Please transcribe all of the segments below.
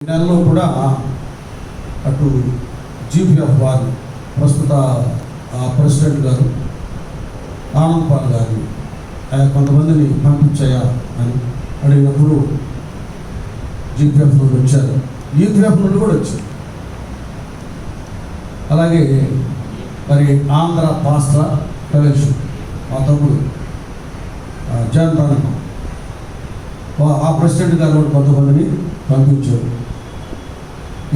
ఈ నెలలో కూడా అటు జీపీఎఫ్ వారు ప్రస్తుత ప్రెసిడెంట్ గారు ఆనంద్ పాల్ గారిని కొంతమందిని పంపించాయా అని అడిగినప్పుడు జీపీఎఫ్ నుండి వచ్చారు, ఈపీఎఫ్ నుండి కూడా వచ్చారు. అలాగే మరి ఆంధ్ర పాస్టర్ ప్రవేశ్ మా తమ్ముడు జనరల్ ఆ ప్రెసిడెంట్ గారు కూడా కొంతమందిని పంపించారు.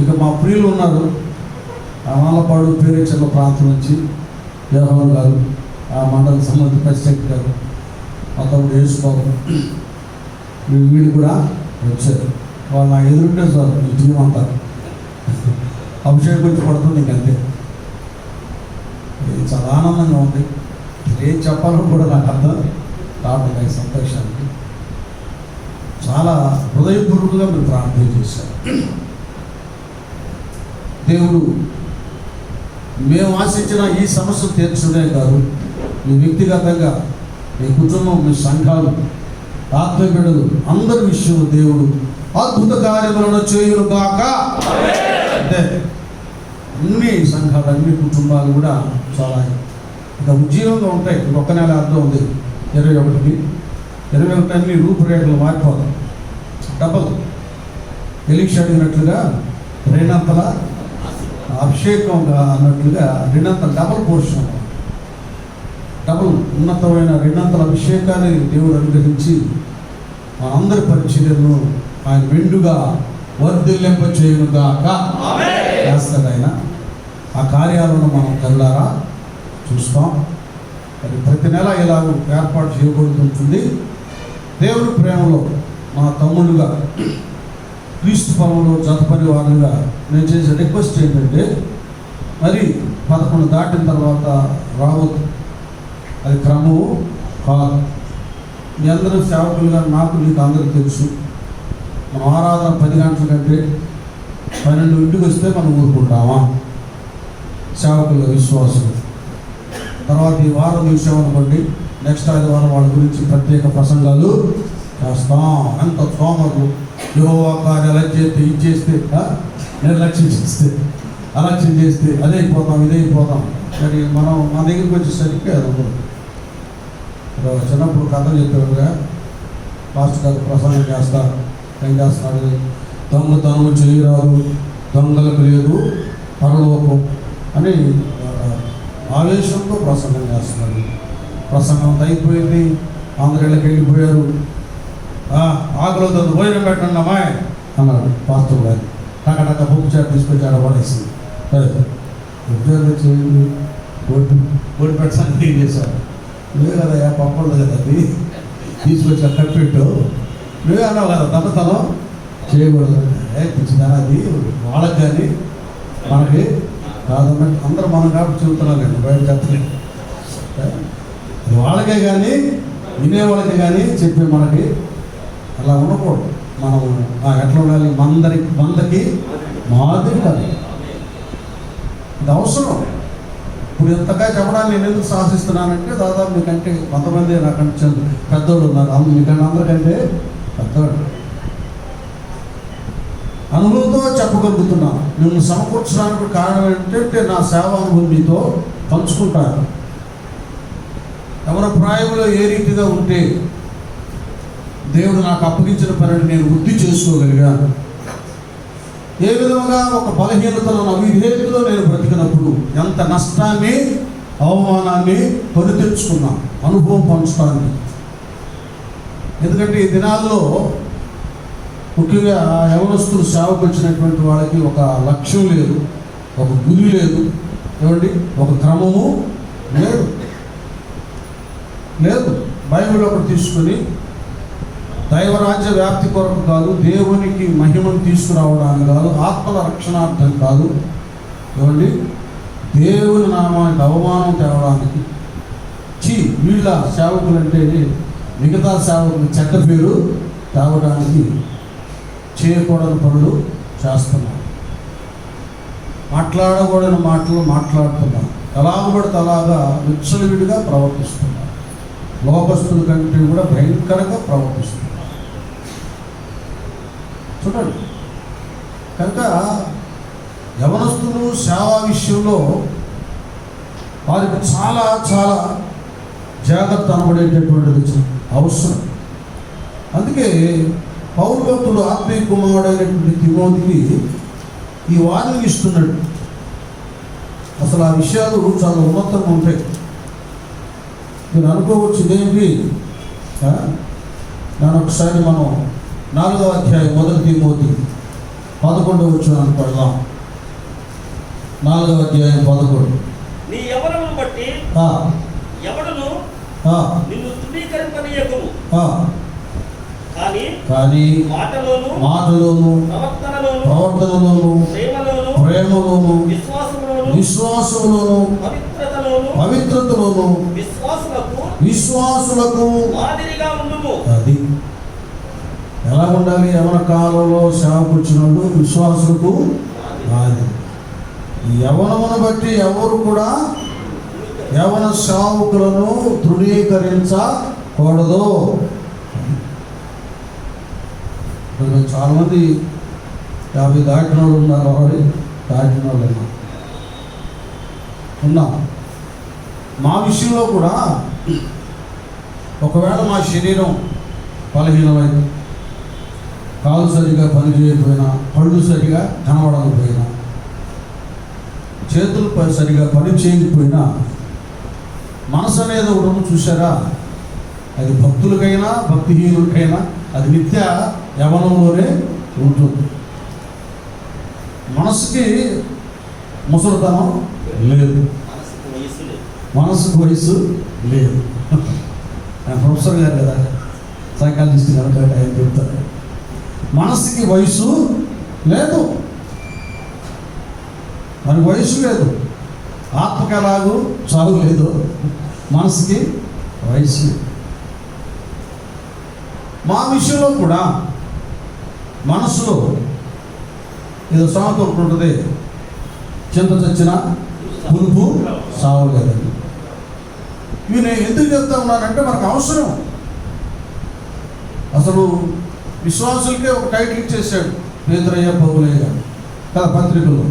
ఇక మా ప్రియులు ఉన్నారు, ఆమలపాడు పేరేచర్ల ప్రాంతం నుంచి జవహర్ గారు, ఆ మండల సంబంధిత ప్రెసిడెంట్ గారు, మా తమ్ముడు యేసుబాబు, వీళ్ళు కూడా వచ్చారు. వాళ్ళు నాకు ఎదురుంటే సార్ ఈ టీం అంతా అభిషేకం గురించి పడుతుంది. ఇంకంతే, ఇది చాలా ఆనందంగా ఉంది. ఏం చెప్పాలో కూడా నాకు అర్థం రావడం ఈ సంతోషానికి. చాలా హృదయపూర్వకంగా మీరు ప్రార్థన చేశారు. దేవుడు మేము ఆశించిన ఈ సమస్య తీర్చడే కాదు, మీ వ్యక్తిగతంగా మీ కుటుంబం, మీ సంఘాలు, ఆత్మీయుడు అందరి విషయంలో దేవుడు అద్భుత కార్యములను చేయును గాక. అంటే అన్ని సంఘాలు, అన్ని కుటుంబాలు కూడా చాలా ఇంకా ఉజ్జీవంగా ఉంటాయి. ఒక్క నెల అర్థం ఉంది, 21 అన్ని రూపురేఖలు మారిపోతాయి. డబల్ ఎలిక్ష అడిగినట్లుగా రెండంతల అభిషేకంగా అన్నట్లుగా రెండంతల డబల్ పోర్షన్, డబల్ ఉన్నతమైన రెండంతల అభిషేకాన్ని దేవుడు అనుగ్రహించి అందరి పరిచర్యలను ఆయన మెండుగా వర్ధిల్లింప చేయునుగాక చేస్తాడు. ఆయన ఆ కార్యాలను మనం కళ్ళారా చూస్తాం. అది ప్రతి నెల ఇలా ఏర్పాటు చేయబడుతుంటుంది. దేవుని ప్రేమలో మా తమ్ముడుగా, క్రీస్తు పనులో జతపని వారుగా నేను చేసే రిక్వెస్ట్ ఏంటంటే, మరి 11 దాటిన తర్వాత రావద్దు, అది క్రమము కాదు. మీ అందరూ సేవకులుగా నాకు నీకు అందరూ తెలుసు. మనం ఆరాధన 10 గంటల కంటే 12 వస్తే మనం ఊరుకుంటామా? సేవకుల విశ్వాసం. తర్వాత ఈ వారం చూసామనుకోండి, నెక్స్ట్ ఆదివారం వాళ్ళ గురించి ప్రత్యేక ప్రసంగాలు చేస్తాం. ఎంత సోమరు యెహోవా కార్యాలు చేస్తే, ఇది చేస్తే, నిర్లక్ష్యం చేస్తే, అలక్ష్యం చేస్తే అదే అయిపోతాం, ఇదే అయిపోతాం. మరి మనం మన దగ్గరికి వచ్చేసరికి అది ఉండదు. చిన్నప్పుడు కథలు చెప్పారుగా, పాస్టర్ గారు ప్రసంగం చేస్తారు, ఏం చేస్తున్నాడు, దొంగతనము చేయరాదు, దొంగలకు లేదు పరలోకం అని ఆవేశంతో ప్రసంగం చేస్తున్నాడు. ప్రసంగం అయిపోయింది, ఆంధ్రకి వెళ్ళిపోయారు. ఆకులో భోజనం పెట్టండి అమ్మాయి అన్నాడు పాస్టర్ గారు. టక బుక్ చాట్ తీసుకొచ్చాడు, పడేసింది. ఉద్యోగం చేయండి, ఓడి పెట్టడానికి ఏం చేశారు? నువ్వే కదా పప్పలేదు కదా, అది తీసుకొచ్చి కప్పెట్టు, నువ్వే అన్నావు కదా దొంగతనం చేయకూడదు. పిచ్చిదా, అది వాళ్ళకి కానీ మనకి కాదన్నట్టు అందరూ మనం కాబట్టి చెబుతున్నానండి, బయట చెప్పలేదు. అది వాళ్ళకే కానీ వినేవాళ్ళకి కానీ చెప్పే మనకి అలా ఉండకూడదు. మనం ఎట్లా ఉండాలి? మందకి మాదిరి కాదు, ఇది అవసరం. ఇప్పుడు ఇంతగా చెప్పడానికి నేను ఎందుకు సాహసిస్తున్నానంటే, దాదాపు మీకంటే కొంతమంది నాకంటే పెద్దోళ్ళు ఉన్నారు, మీకంటే అందరికంటే పెద్దవాడు. అనుభవంతో చెప్పగలుగుతున్నాను. నిన్ను సమకూర్చడానికి కారణం ఏంటంటే నా సేవానుభవం మీతో పంచుకుంటాను. ఎవరి ప్రాయంలో ఏ రీతిగా ఉంటే దేవుడు నాకు అప్పగించిన పనిని నేను వృద్ధి చేసుకోగలిగాను, ఏ విధంగా ఒక బలహీనతలో అవిధేయతలో నేను బ్రతికినప్పుడు ఎంత నష్టాన్ని, అవమానాన్ని కొని తెచ్చుకున్నాను అనుభవం పంచడానికి. ఎందుకంటే ఈ దినాల్లో ముఖ్యంగా యవనస్తులు సేవకు వచ్చినటువంటి వాళ్ళకి ఒక లక్ష్యం లేదు, ఒక గురి లేదు, ఏమండి, ఒక క్రమము లేదు. బైబిల్ ఒకటి తీసుకొని దైవరాజ్య వ్యాప్తి కొరకు కాదు, దేవునికి మహిమను తీసుకురావడానికి కాదు, ఆత్మల రక్షణార్థం కాదు, ఏమండి, దేవుని నామానికి అవమానం తేవడానికి. వీళ్ళ సేవకులు అంటే మిగతా సేవకులు చెడ్డ పేరు తేవడానికి చేయకూడని పనులు చేస్తున్నారు, మాట్లాడకూడని మాటలు మాట్లాడుతున్నారు, ఎలాగబడితే అలాగా విచ్చలవిడిగా ప్రవర్తిస్తున్నారు, లోకస్తుల కంటే కూడా భయంకరంగా ప్రవర్తిస్తున్నారు. చూడండి, కనుక యవనస్తులు సేవా విషయంలో వారికి చాలా చాలా జాగ్రత్త అనబడేటటువంటిది అవసరం. అందుకే పౌలు భక్తుడు ఆత్మీయ కుమారుడైనటువంటి తిమోతికి ఈ వార్నింగ్ ఇస్తున్నాడు. అసలు ఆ విషయాలు చాలా ఉన్నతంగా ఉంటాయి. మీరు అనుకోవచ్చు ఇదేంటి, దాని ఒకసారి మనం 4వ అధ్యాయం 1 తిమోతి 11వ వచనానికి పడదాం. 4వ అధ్యాయం 11. నీ యవ్వనమును బట్టి ఎవడును నిన్ను తృణీకరింపనీయకుము, కానీ మాటలోను ప్రవర్తనలోను ప్రేమలోను విశ్వాసములోను పవిత్రతలోను విశ్వాసులకు అది ఎలా ఉండాలి? యవన కాలంలో సేవకుచ్చినోడు విశ్వాసులకు అది. యవనమును బట్టి ఎవరు కూడా యవన సేవకులను తృణీకరించకూడదు. చాలామంది 50 దాటిన వాళ్ళు ఉన్నారు, 60 దాటిన వాళ్ళు ఉన్నాం. మా విషయంలో కూడా ఒకవేళ మా శరీరం బలహీనమైంది, కాలు సరిగా పనిచేయకపోయినా, కళ్ళు సరిగా కనబడకపోయినా, చేతులు సరిగా పని చేయకపోయినా, మనసు అనేది ఒకటి చూసారా, అది భక్తులకైనా భక్తిహీనులకైనా అది నిత్య యవనంలోనే ఉంటుంది. మనసుకి ముసలితనం లేదు, మనసుకు వయసు లేదు. ప్రొఫెసర్ గారు కదా, సైకాలజిస్ట్ కనుక ఆయన చెప్తారు, మనసుకి వయసు లేదు, మనకి వయసు లేదు. ఆత్మకి ఎలాగూ చావు లేదు, మనసుకి వయసు. మా విషయంలో కూడా మనసులో ఏదో సామెత ఒకటి ఉంటుంది, చింత చచ్చిన పులుపు సావు లేదండి. ఇవి నేను ఎందుకు చెప్తా ఉన్నానంటే మనకు అవసరం. అసలు విశ్వాసులకే ఒక టైటిల్ ఇచ్చేసాడు పేతురయ్య పౌలయ్య గారు కదా పత్రికలో,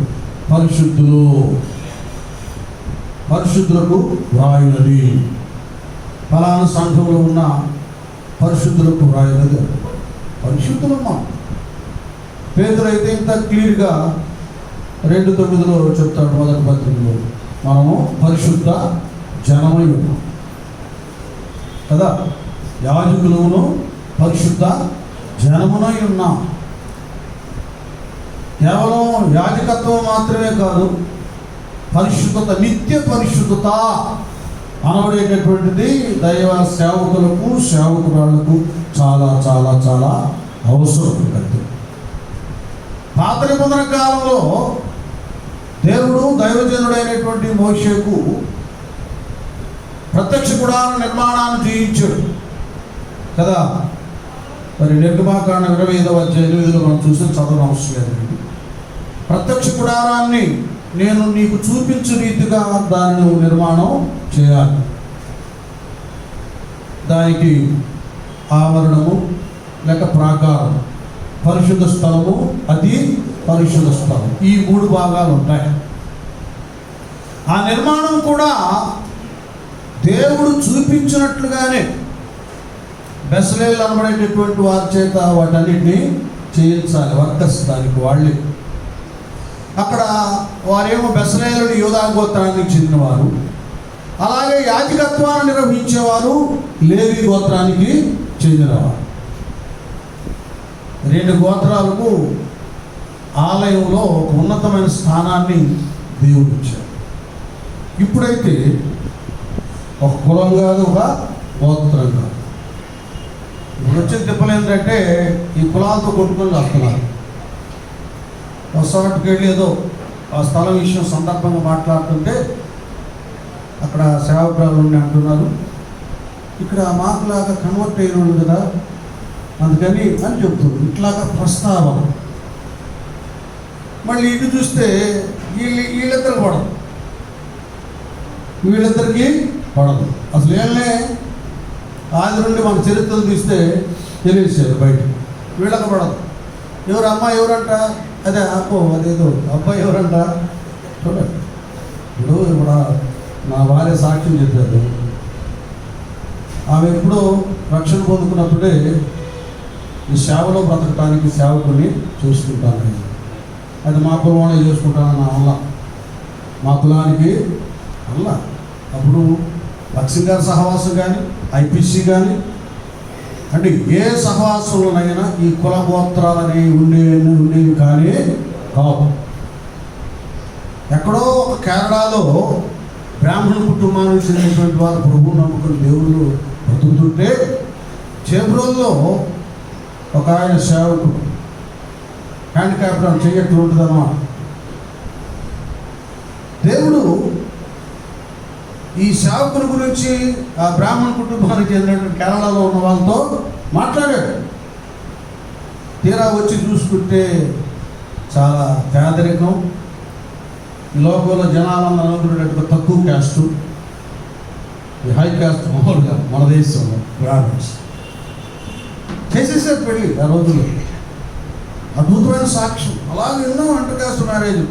పరిశుద్ధులకు వ్రాయినది, ఫలానా సంఘంలో ఉన్న పరిశుద్ధులకు వ్రాయినది. పరిశుద్ధులమ్మా. పేతురైతే ఇంత క్లియర్గా 2:9 చెప్తాడు మొదటి పత్రికలో, మనము పరిశుద్ధ జనమై ఉన్నాం కదా, యాజకులను పరిశుద్ధ జనమునై ఉన్నాం. కేవలం యాజకత్వం మాత్రమే కాదు, పరిశుద్ధత, నిత్య పరిశుద్ధత అనబడేటటువంటిది దైవ సేవకులకు సేవకురాళ్లకు చాలా చాలా చాలా అవసరం. పాత నిబంధన కాలంలో దేవుడు దైవజనుడైనటువంటి మోషేకు ప్రత్యక్ష గుడార నిర్మాణాన్ని చేయించాడు కదా. మరి నిర్గమాకాండం 25వ అధ్యాయం 8లో మనం చూసి చదవడం అవసరం లేదు. ప్రత్యక్ష గుడారాన్ని నేను నీకు చూపించు రీతిగా దాన్ని నిర్మాణం చేయాలి. దానికి ఆవరణము లేక ప్రాకారం, పరిశుద్ధ స్థలము, అది పరిశుద్ధ స్థలం, ఈ 3 భాగాలు ఉంటాయి. ఆ నిర్మాణం కూడా దేవుడు చూపించినట్లుగానే బెసలేలు అనబడేటటువంటి వారి చేత వాటన్నిటిని చేయించాలి. వర్కర్స్ దానికి వాళ్ళే. అక్కడ వారేమో బెసలేలుడు యూదా గోత్రానికి చెందినవారు, అలాగే యాజకత్వాన్ని నిర్వహించేవారు లేవి గోత్రానికి చెందినవారు. 2 గోత్రాలకు ఆలయంలో ఒక ఉన్నతమైన స్థానాన్ని దేవుడు ఇచ్చాడు. ఇప్పుడైతే ఒక కులం కాదు, ఒక గోత్రం కాదు. ఇప్పుడు వచ్చే తిప్పలు ఏంటంటే ఈ కులాలతో కొట్టుకొని వస్తున్నారు. ఒకసారికి వెళ్ళి ఏదో ఆ స్థలం విషయం సందర్భంగా మాట్లాడుతుంటే అక్కడ సేవకురాలు ఉండి అంటున్నారు, ఇక్కడ మాకులాగా కన్వర్ట్ అయిన కదా అందుకని అని చెప్తుంది. ఇట్లాగా ప్రస్తావన. మళ్ళీ ఇటు చూస్తే వీళ్ళిద్దరికి పడదు, వీళ్ళిద్దరికి పడదు. అసలు ఏళ్ళే ఆది నుండి మన చరిత్రలు తీస్తే తెలియచేయాలి బయట. వీళ్ళకి పడదు. ఎవరు అమ్మ ఎవరంట అదే అప్పో అదేదో అబ్బాయి ఎవరంట చూడండి. ఇప్పుడు నా భార్య సాక్ష్యం చెప్పారు. ఆమె ఎప్పుడో రక్షణ పొందుకున్నప్పుడే ఈ సేవలో బ్రతకటానికి సేవకుని చూసుకుంటాను. అది మా కులంలో చేసుకుంటాను నా వల్ల, మా కులానికి వల్ల. అప్పుడు లక్ష్మి గారి సహవాసం కానీ ఐపీసీ కానీ అంటే ఏ సహవాసంలోనైనా ఈ కుల గోత్రాలని ఉండేవి కానీ కావు. ఎక్కడో ఒక కేరళలో బ్రాహ్మణ కుటుంబానికి చెందినటువంటి వారు ప్రభువు నమ్ముకుని దేవుళ్ళు బ్రతుకుతుంటే చేబ్రోల్లో ఒక ఆయన సేవకుడు హ్యాండిక్యాప్డ్ అని చెయ్యట్లు ఉంటుందన్నమాట. దేవుడు ఈ సేవకుని గురించి ఆ బ్రాహ్మణ కుటుంబానికి చెందినటువంటి కేరళలో ఉన్న వాళ్ళతో మాట్లాడాడు. తీరా వచ్చి చూసుకుంటే చాలా పేదరికం, ఈ లోకంలో జనాలందరూ అనుకునేటట్టుగా తక్కువ క్యాస్టు, ఈ హై క్యాస్ట్ మామూలుగా మన దేశంలో బ్రాహ్మణ్స్ చేసేసారు పెళ్ళి ఆ రోజుల్లో. అద్భుతమైన సాక్ష్యం. అలాగే ఎన్నో అంటర్ క్యాస్ట్ మ్యారేజ్.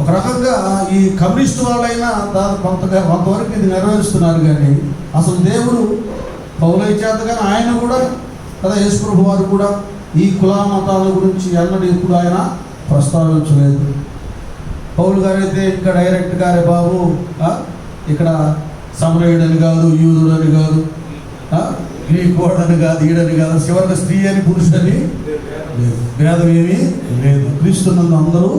ఒక రకంగా ఈ కమ్యూనిస్ట్ వాళ్ళైనా దాదాపు కొంతవరకు ఇది నెరవేరుస్తున్నారు. కానీ అసలు దేవుడు పౌలయ్య చేత కానీ ఆయన కూడా కదా యేసుప్రభు వారు కూడా ఈ కుల మతాల గురించి ఎన్నడూ ఎప్పుడు ఆయన ప్రస్తావించలేదు. పౌలు గారైతే ఇంకా డైరెక్ట్గా రే బాబు ఇక్కడ సమరయుడని కాదు, యూదుడని కాదు, గ్రీక్ వాడని కాదు, ఈడని కాదు, చివరికి స్త్రీ అని పురుషుడని లేదు, భేదం ఏమీ లేదు. క్రీస్తునందు అందరూ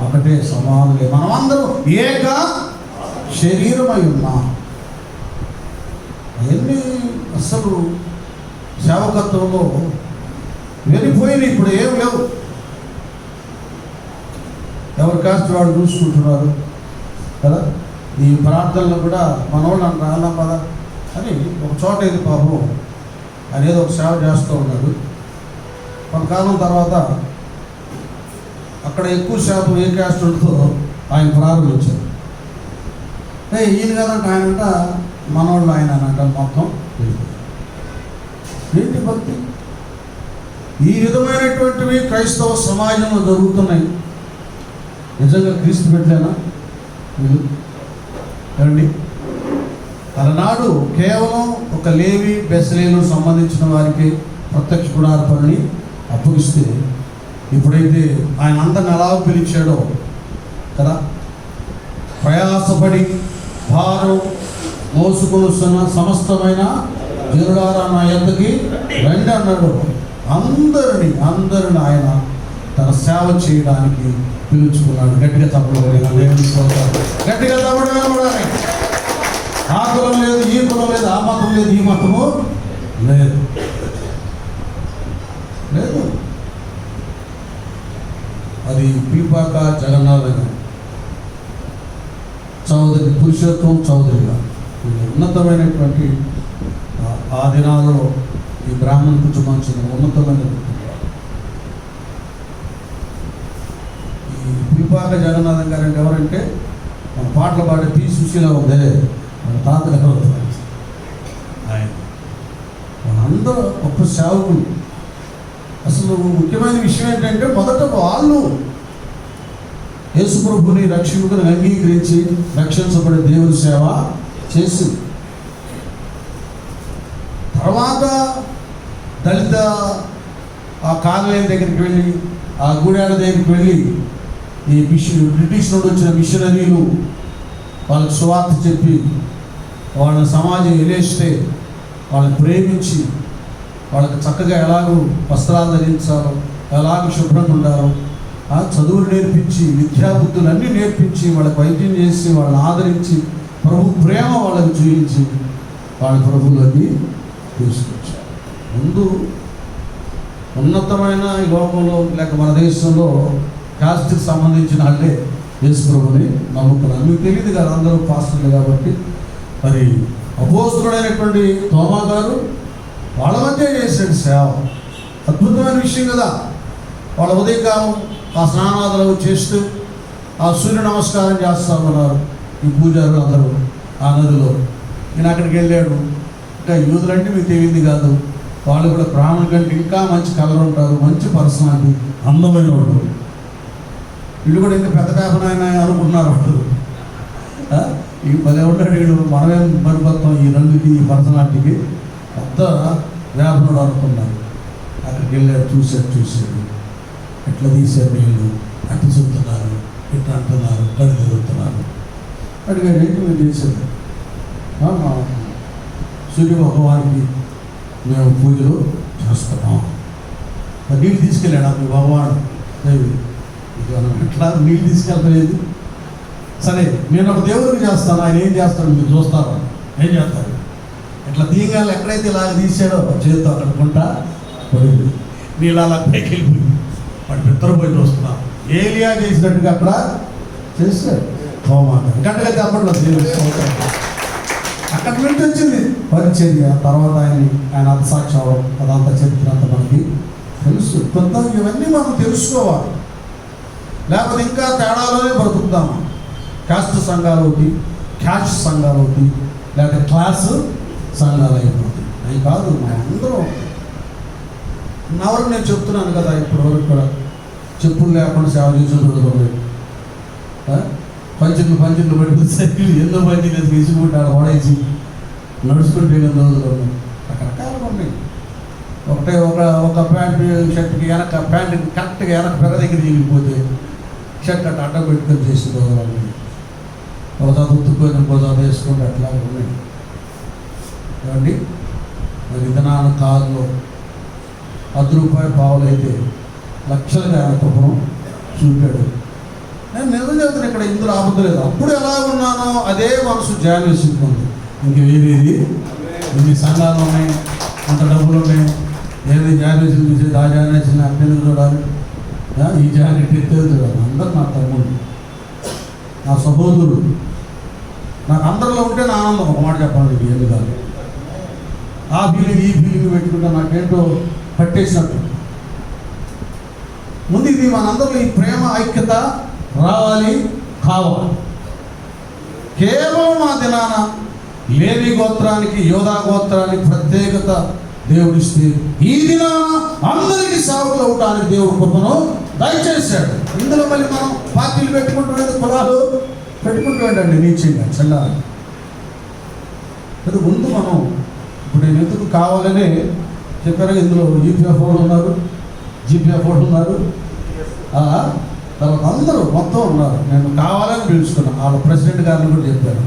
ఒకటే సమానులే, మనమందరూ ఏక శరీరమై ఉన్నాం. అవన్నీ అసలు సేవకత్వంలో వెళ్ళిపోయినాయి. ఇప్పుడు ఏం లేవు. ఎవరి కాస్ట్ వాడు చూసుకుంటున్నారు కదా. ఈ ప్రార్థనలు కూడా మనోళ్ళు అంటారు అలా పద అని ఒక చోట ఇది పాపం ఆయన ఏదో ఒక సేవ చేస్తూ ఉన్నాడు. కొంతకాలం తర్వాత అక్కడ ఎక్కువ శాతం ఏ క్యాస్ట్ ఉంటుందో ఆయన ప్రారంభించారు. ఈయన కదంట ఆయనంట మనోళ్ళు ఆయన అంట మొత్తం ఏంటి భక్తి. ఈ విధమైనటువంటివి క్రైస్తవ సమాజంలో జరుగుతున్నాయి. నిజంగా క్రీస్తు పెట్టలేనా మీరు ఏమండి? అలనాడు కేవలం ఒక లేవి బెసలేలు సంబంధించిన వారికి ప్రత్యక్ష గుడార పనిని అప్పగిస్తే ఇప్పుడైతే ఆయన అందరిని ఎలా పిలిచాడో కదా, ప్రయాసపడి భారం మోసుకొస్తున్న సమస్తమైన జనులారా నా యొద్దకి రండి అన్నాడు. అందరిని ఆయన తన సేవ చేయడానికి పిలుచుకున్నాడు. గట్టిగా తప్పడం గట్టిగా తప్పడం కనబడాలి. ఆ కులం లేదు, ఈ కులం లేదు, ఆ మతం లేదు, ఈ మతము లేదు లేదు. అది పీపాక జగన్నాథ్ చౌదరి, పురుషోత్తం చౌదరి గారు ఉన్నతమైనటువంటి ఆ దినాలలో ఈ బ్రాహ్మణ కుటుంబం చెందిన ఉన్నతమైన ఈ పీపాక జగన్నాథం గారు అంటే ఎవరంటే మన పాటలు పాడే పి సుశీల ఉందే మన తాతగారు ఆయన. మనందరూ గొప్ప సేవకులు. అసలు ముఖ్యమైన విషయం ఏంటంటే మొదట వాళ్ళు యేసుప్రభుని రక్షకుని అంగీకరించి రక్షించబడే దేవుని సేవ చేసి తర్వాత దళిత ఆ కాలనీ దగ్గరికి వెళ్ళి ఆ గూడాల దగ్గరికి వెళ్ళి ఈ బ్రిటిష్ నుండి వచ్చిన మిషనరీలు వాళ్ళకి సువార్త చెప్పి వాళ్ళ సమాజం ఎలేస్తే వాళ్ళని ప్రేమించి వాళ్ళకి చక్కగా ఎలాగో వస్త్రాలు ధరించాలో, ఎలాగ శుభ్రంగా ఉండాలో, చదువులు నేర్పించి విద్యాబుద్ధులు అన్నీ నేర్పించి వాళ్ళకి వైద్యం చేసి వాళ్ళని ఆదరించి ప్రభు ప్రేమ వాళ్ళకి చూపించి వాళ్ళ ప్రభువులోకి తీసుకొచ్చారు. ముందు ఉన్నతమైన ఈ లోకంలో లేక మన దేశంలో కాస్ట్కి సంబంధించిన వాళ్ళే యేసు ప్రభుని నమ్ముకున్నారు. మీకు తెలియదు కదా, అందరూ పాస్టర్లు కాబట్టి. మరి అపోస్తుడైనటువంటి తోమా గారు వాళ్ళ మధ్య చేశాడు సేవ. అద్భుతమైన విషయం కదా. వాళ్ళ ఉదయకాలం ఆ స్నానాదులు చేస్తూ ఆ సూర్య నమస్కారం చేస్తామన్నారు ఈ పూజారులు అందరూ ఆ నదిలో. నేను అక్కడికి వెళ్ళాడు. ఇంకా యూదులంటే మీకు తెలియదు కాదు, వాళ్ళు కూడా బ్రాహ్మణ కంటే ఇంకా మంచి కలర్ ఉంటారు, మంచి పర్సనాలిటీ, అందమైన వాళ్ళు. వీళ్ళు కూడా ఇంకా పెద్ద పేపర్ అనుకుంటున్నారు వాళ్ళు. ఈ 10 ఉంటాడు వీడు, మనమేం పనిపోతాం ఈ రంగుకి, ఈ పర్సనాలిటీకి. పెద్ద వ్యాపారుడు అనుకున్నారు. అక్కడికి వెళ్ళారు, చూశాడు ఎట్లా తీశారు వీళ్ళు, అట్లా చెప్తున్నారు, ఇట్లా అంటున్నారు, కళ్ళు తిరుగుతున్నారు. అడిగాడు, ఏంటి మేము చేసేది? మా సూర్య భగవానికి మేము పూజలు చేస్తున్నాం. మరి నీళ్ళు తీసుకెళ్ళాడు మీ భగవాన్ దేవి. ఇట్లా నీళ్ళు తీసుకెళ్ళలేదు. సరే నేను ఒక దేవుడికి చేస్తాను, ఆయన ఏం చేస్తాడు మీరు చూస్తారు. ఏం చేస్తారు? ఇట్లా తీయగాలి ఎక్కడైతే ఇలాగ తీసాడో చేతితో అక్కడ కొంట పోయింది. నీళ్ళు అలా పైకి వెళ్ళిపోయింది. వాడు పిత్తరపోయి చూస్తున్నాను. ఏలియా చేసినట్టుగా అక్కడ చేస్తాడు. గంటగా చెప్పట్లో అక్కడి నుంచి వచ్చింది పరిచర్య. తర్వాత ఆయన అర్థసాక్ష్యం అదంతా చరిత్ర అంతా మనకి తెలుసు. కొంత ఇవన్నీ మనం తెలుసుకోవాలి, లేకపోతే ఇంకా తేడాలోనే బ్రతుకుతాము. క్యాస్ట్ సంఘాలు ఒకటి, క్యాష్ సంఘాలు ఒకటి, లేకపోతే క్లాస్ సంఘాలు అయిపోతాయి. అవి కాదు, మనం అందరం నవరకు నేను చెప్తున్నాను కదా, ఇప్పటివరకు కూడా చెప్పులు లేకుండా సేవ చేసి పంచులు పెట్టుకుని సైకిల్ ఎన్నో పంచులు తీసుకుంటాడు వాడేసి నడుచుకుంటే రోజులు రకరకాలుగా ఉన్నాయి. ఒక ప్యాంట్ షర్ట్కి వెనక ప్యాంట్ కరెక్ట్గా వెనక పెద్ద దగ్గర తిరిగిపోతే షర్ట్ అట్లా అడ్డం పెట్టుకొని చేసి రోజులు ఒకసారి ఉత్తుకొని ఒకసారి వేసుకుంటే అట్లా ఉన్నాయి. ఏమండి మరి విధానాల కారులో ₹10 పావులు అయితే లక్షలుగా కుప్పం చూపాడు. నేను నిజం చెప్తాను, ఇక్కడ ఇందులో ఆపద లేదు. అప్పుడు ఎలా ఉన్నానో అదే మనసు జాగ్రత్త. ఇంక వేరేది ఇన్ని సంఘాలు ఉన్నాయి, అంత డబ్బులు ఉన్నాయి, ఏది జాగ్రత్త చూసేది ఆ జాగ్రత్త అభ్యర్థులు చూడాలి, ఈ జాగ్రత్త ఎత్తేది చూడాలి. అందరు నా తమ్ముడు, నా సహోదరుడు. నాకు అందరిలో ఉంటే నా ఆనందం. ఒక మాట చెప్పాలి, ఏమి కాదు. ఆ ఫీలింగ్ ఈ ఫీలింగ్ పెట్టుకుంటే నాకేంటో పట్టేసినట్టు. ముందు ఇది మనందరిలో ఈ ప్రేమ ఐక్యత రావాలి, కావాలి. కేవలం ఆ దినాన లేవి గోత్రానికి, యోధా గోత్రానికి ప్రత్యేకత దేవుడిస్తే ఈ దినాన అందరికీ సేవకులు అవటానికి దేవుడు కృపను దయచేశాడు. ఇందులో మళ్ళీ మనం పార్టీలు పెట్టుకుంటూ కులాలు పెట్టుకుంటూ ఉండండి నీచంగా చెల్లాలి. అది ముందు మనం ఇప్పుడు నేను ఎందుకు కావాలనే చెప్పారు. ఇందులో యూపీఎఫ్ వాళ్ళు ఉన్నారు, జీపీఎఫ్ వాళ్ళు ఉన్నారు, తర్వాత అందరూ మొత్తం ఉన్నారు. నేను కావాలని పిలుచుకున్నాను. వాళ్ళ ప్రెసిడెంట్ గారిని కూడా చెప్పాను,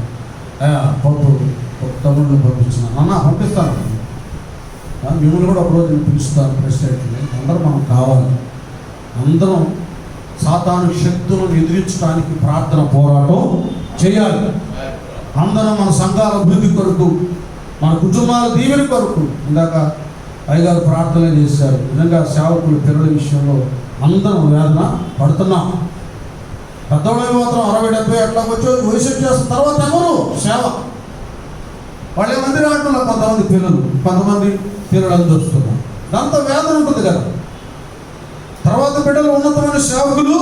తమ్ముళ్ళు పంపించినాను అన్న, పంపిస్తాను మిమ్మల్ని కూడా ఒకరోజు నేను పిలుస్తాను ప్రెసిడెంట్ని. అందరూ మనం కావాలి. అందరం సాతాను శక్తులను ఎదిరించడానికి ప్రార్థన పోరాటం చేయాలి. అందరం మన సంఘాల అభివృద్ధి కొరకు, మన కుటుంబాల దీవెన కొరకు. ఇందాక అయ్యగారు ప్రార్థన చేశారు. నిజంగా సేవకులు పిల్లల విషయంలో అందరం వేదన పడుతున్నాం. పెద్దవాళ్ళ మాత్రం 60-70 అట్లా వచ్చి వయసు చేస్తున్న తర్వాత ఎవరు సేవ వాళ్ళే మంది రావటంలో కొంతమంది పిల్లలు అందొస్తున్నారు. దాంతో వేదన ఉంటుంది కదా. తర్వాత బిడ్డలు ఉన్నతమైన సేవకులు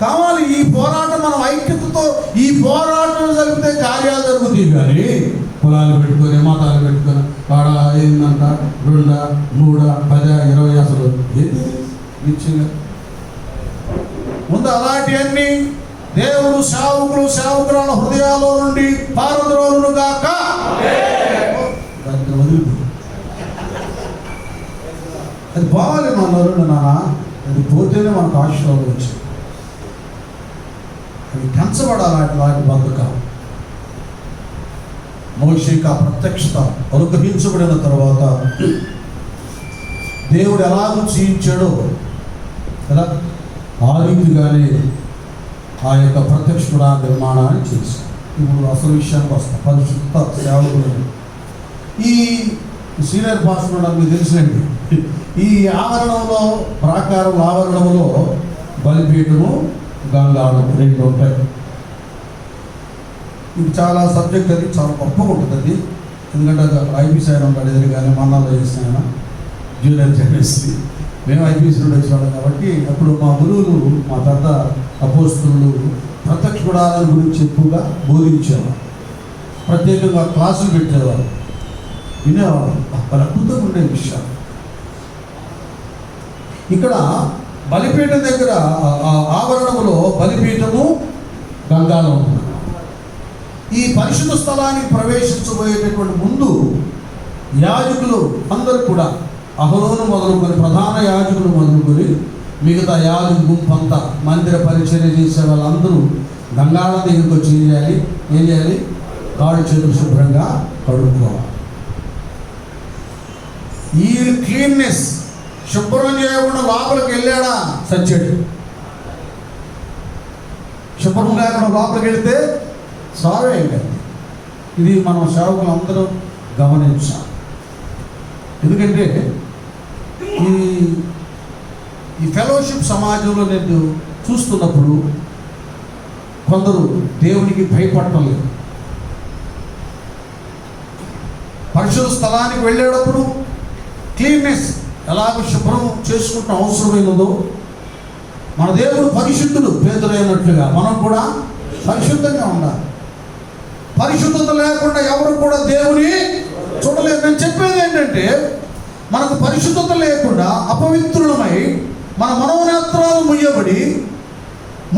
కావాలి. ఈ పోరాటం మనం ఐక్యతతో ఈ పోరాటం జరిగితే కార్యాలు జరుగుతాయి. కానీ కులాలు పెట్టుకొని, మతాలు పెట్టుకొని వాడ ఏందంట 2, 3, 10, 20 అసలు ఏంటి నిశ్చయంగా ముందు అలాంటివన్నీ దేవుడు సేవకుల హృదయాల్లో నుండి పారద్రోలును గాక. దానికి వదిలిపోయి అది పోవాలి మనలో నాన్న. అది పోతేనే మనకు ఆశీర్వాదం వచ్చింది. అది కంచబడాలి. అలాంటి బతుకం మోషేకి ఆ ప్రత్యక్షత అనుగ్రహించబడిన తర్వాత దేవుడు ఎలాగో చేయించాడో కదా, ఆ రీతిగానే ఆ యొక్క ప్రత్యక్ష నిర్మాణాన్ని చేశాడు. ఇప్పుడు అసలు విషయానికి వస్తాం. పరిశుద్ధ సేవకులు ఈ సీనియర్ పాస్టర్ మీకు తెలిసినండి. ఈ ఆవరణంలో ప్రాకారం ఆవరణంలో బలిపీఠము, గంగాళం 2 ఉంటాయి. ఇది చాలా సబ్జెక్ట్, అది చాలా గొప్పగా ఉంటుంది. అది ఎందుకంటే ఐపీసీ ఆయన ఉంటాడు ఎదురుగానే, మన్నాలో చేసిన ఆయన జూనియర్ జర్నలిస్ట్. మేము ఐపీసీ నుండి వచ్చేవాళ్ళం కాబట్టి అప్పుడు మా గురువులు, మా పెద్ద అపోస్తులు ప్రత్యక్ష గుడారాల గురించి ఎక్కువగా బోధించేవారు. ప్రత్యేకంగా క్లాసులు పెట్టేవారు, వినేవారు. వాళ్ళ అద్భుతంగా ఉండే విషయాలు. ఇక్కడ బలిపీఠం దగ్గర ఆవరణములో బలిపీఠము గంగాలో ఉంది. ఈ పరిశుద్ధ స్థలానికి ప్రవేశించబోయేటటువంటి ముందు యాజకులు అందరూ కూడా అహరోను మొదలుకొని ప్రధాన యాజకులు మొదలుకొని మిగతా యాజకు గుంపంతా మందిర పరిచర్య చేసే వాళ్ళందరూ గంగాళ దగ్గరికి వచ్చి ఏం చేయాలి? కాళ్ళు చేతులు శుభ్రంగా కడుక్కోవాలి. ఈ క్లీన్నెస్ శుభ్రం చేయకుండా లోపలికి వెళ్ళాడా సచ్చాడు. శుభ్రం లేకుండా లోపలికి వెళితే సారీ అయింది. ఇది మనం సేవకులు అందరూ గమనించాలి. ఎందుకంటే ఈ ఫెలోషిప్ సమాజంలో నేను చూస్తున్నప్పుడు కొందరు దేవునికి భయపడటం లేదు. పరిశుద్ధ స్థలానికి వెళ్ళేటప్పుడు క్లీన్నెస్ ఎలాగో శుభ్రం చేసుకుంటూ అవసరమైనదో, మన దేవుడు పరిశుద్ధుడు పేదరైనట్లుగా మనం కూడా పరిశుద్ధంగా ఉండాలి. పరిశుద్ధత లేకుండా ఎవరు కూడా దేవుని చూడలేదు. నేను చెప్పేది ఏంటంటే, మనకు పరిశుద్ధత లేకుండా అపవిత్రులమై మన మనోనేత్రాలు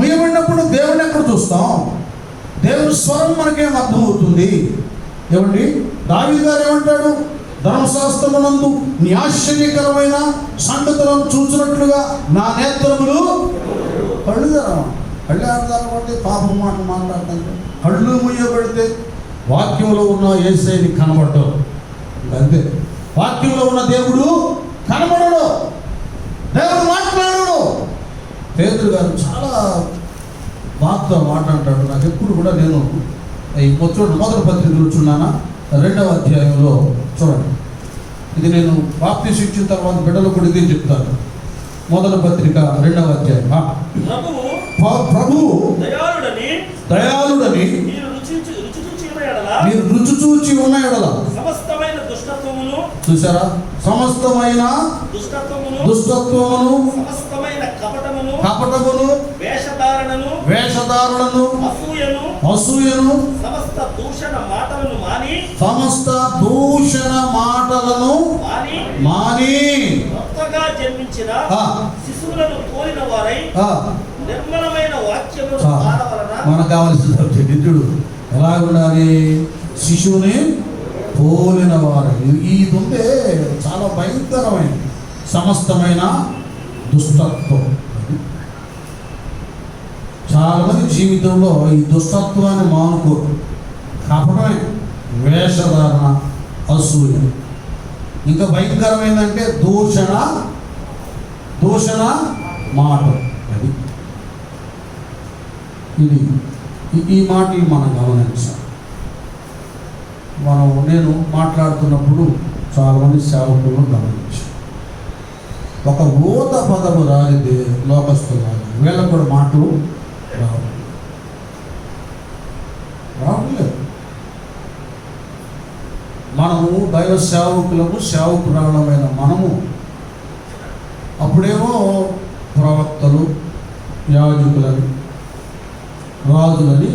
ముయ్యబడినప్పుడు దేవుని ఎక్కడ చూస్తాం? దేవుని స్వరం మనకేం అర్థమవుతుంది? ఏమండి, దావీదు గారు ఏమంటాడు? ధర్మశాస్త్రమునందు నీ ఆశ్చర్యకరమైన సంగతులను చూసినట్లుగా నా నేత్రములు కళ్ళు తెరవండి. పాపం మాట మాట్లాడతాను. కళ్ళు ముయ్యబడితే వాక్యంలో ఉన్న యేసయ్యని కనబడ్డావు. అంతే. వాక్యంలో ఉన్న దేవుడు కనబడడు, దేవుడు మాట్లాడడు. పేతురు గారు చాలా బాగా మాట్లాడతాడు. నాకు ఎప్పుడు కూడా నేను మొదటి పత్రికలు చూన్నానా 2వ అధ్యాయంలో చూడండి. ఇది నేను బాప్తిసం ఇచ్చిన తర్వాత బిడ్డలు కూడా ఇదే చెప్తాను. మొదటి పత్రిక 2వ అధ్యాయం. ప్రభువు దయాళుడని మీరు రుచి చూచి ఉన్న ఎడల సమస్తమైన దుష్టత్వమును చూసారా? సమస్తమైన దుష్టత్వమును సమస్తమైన కపటమును వేషధారణను అసూయను సమస్త దూషణ మాటలను మాని కొత్తగా జన్మించిన శిశువులను పోలిన వారై నిర్మలమైన వాక్యమును పాడవలన మనకు కావాల్సిన నిత్యుడు ఎలా ఉండాలి? శిశువుని పోలిన వారు. ఇది ఉంటే చాలా భయంకరమైన సమస్తమైన దుష్టత్వం. చాలా మంది జీవితంలో ఈ దుష్టత్వాన్ని మానుకోరు. కపటమే, వేషధారణ, అసూయ. ఇంకా భయంకరమైందంటే దూషణ మాట. అది ఇది ఈ మాటలు మనం గమనించాలి. నేను మాట్లాడుతున్నప్పుడు చాలామంది సేవకులను గమనించాను. ఒక ఊత పదము రానిది లోకస్తున్నారు. వీళ్ళకు కూడా మాటలు రావట్లేదు. మనము దైవ సేవకురాలమైన మనము అప్పుడేమో ప్రవక్తలు, యాజకులని, రాజులని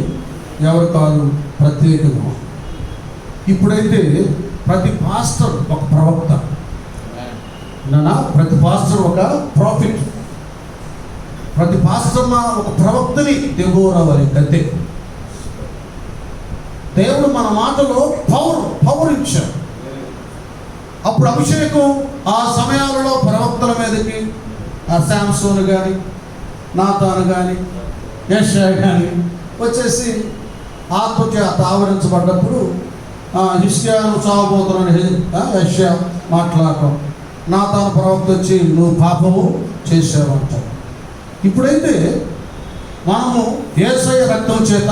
ఎవరు కాదు ప్రత్యేకంగా. ఇప్పుడైతే ప్రతి పాస్టర్ ఒక ప్రవక్త, ప్రతి పాస్టర్ ఒక ప్రాఫిట్, ప్రతి పాస్టర్ ఒక ప్రవక్తని దిగోరవాలి. అంతే. దేవుడు మన మాటలో పవర్ ఇచ్చాడు. అప్పుడు అభిషేకం ఆ సమయాలలో ప్రవక్తల మీదకి శాంసోను కానీ, నాతాను కానీ, యెషయా కానీ వచ్చేసి ఆత్మచేత ఆవరించబడ్డప్పుడు హిజ్కియాను చావబోతున్నాను యెషయా మాట్లాడటం, నాతాను ప్రవక్త వచ్చి నువ్వు పాపము చేసావంటావు. ఇప్పుడైతే మనము యేసయ్య రక్తం చేత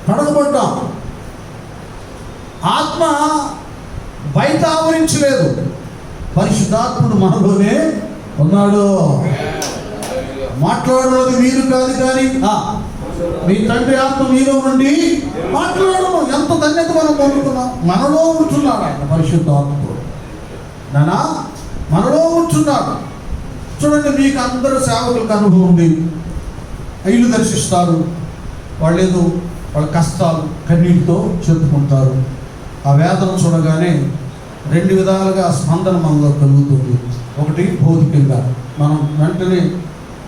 కడగబడ్డాం. ఆత్మ బయట ఆవరించలేదు, పరిశుద్ధాత్ముడు మనలోనే ఉన్నాడు. మాట్లాడున్నది మీరు కాదు కానీ మీ తండ్రి ఆత్మ మీలో నుండి మాట్లాడము. ఎంత ధన్యత మనం పొందుతున్నాం. మనలో ఉంటున్నాడు ఆయన పరిశుద్ధాత్ముడు. మనలో ఉంటున్నాడు. చూడండి, మీకు అందరూ సేవకులకు అనుభవం ఉంది. ఇల్లు దర్శిస్తారు. వాళ్ళ కష్టాలు కన్నీటితో చెప్పుకుంటారు. ఆ వేదన చూడగానే 2 విధాలుగా స్పందన మనలో కలుగుతుంది. ఒకటి భౌతికంగా, మనం వెంటనే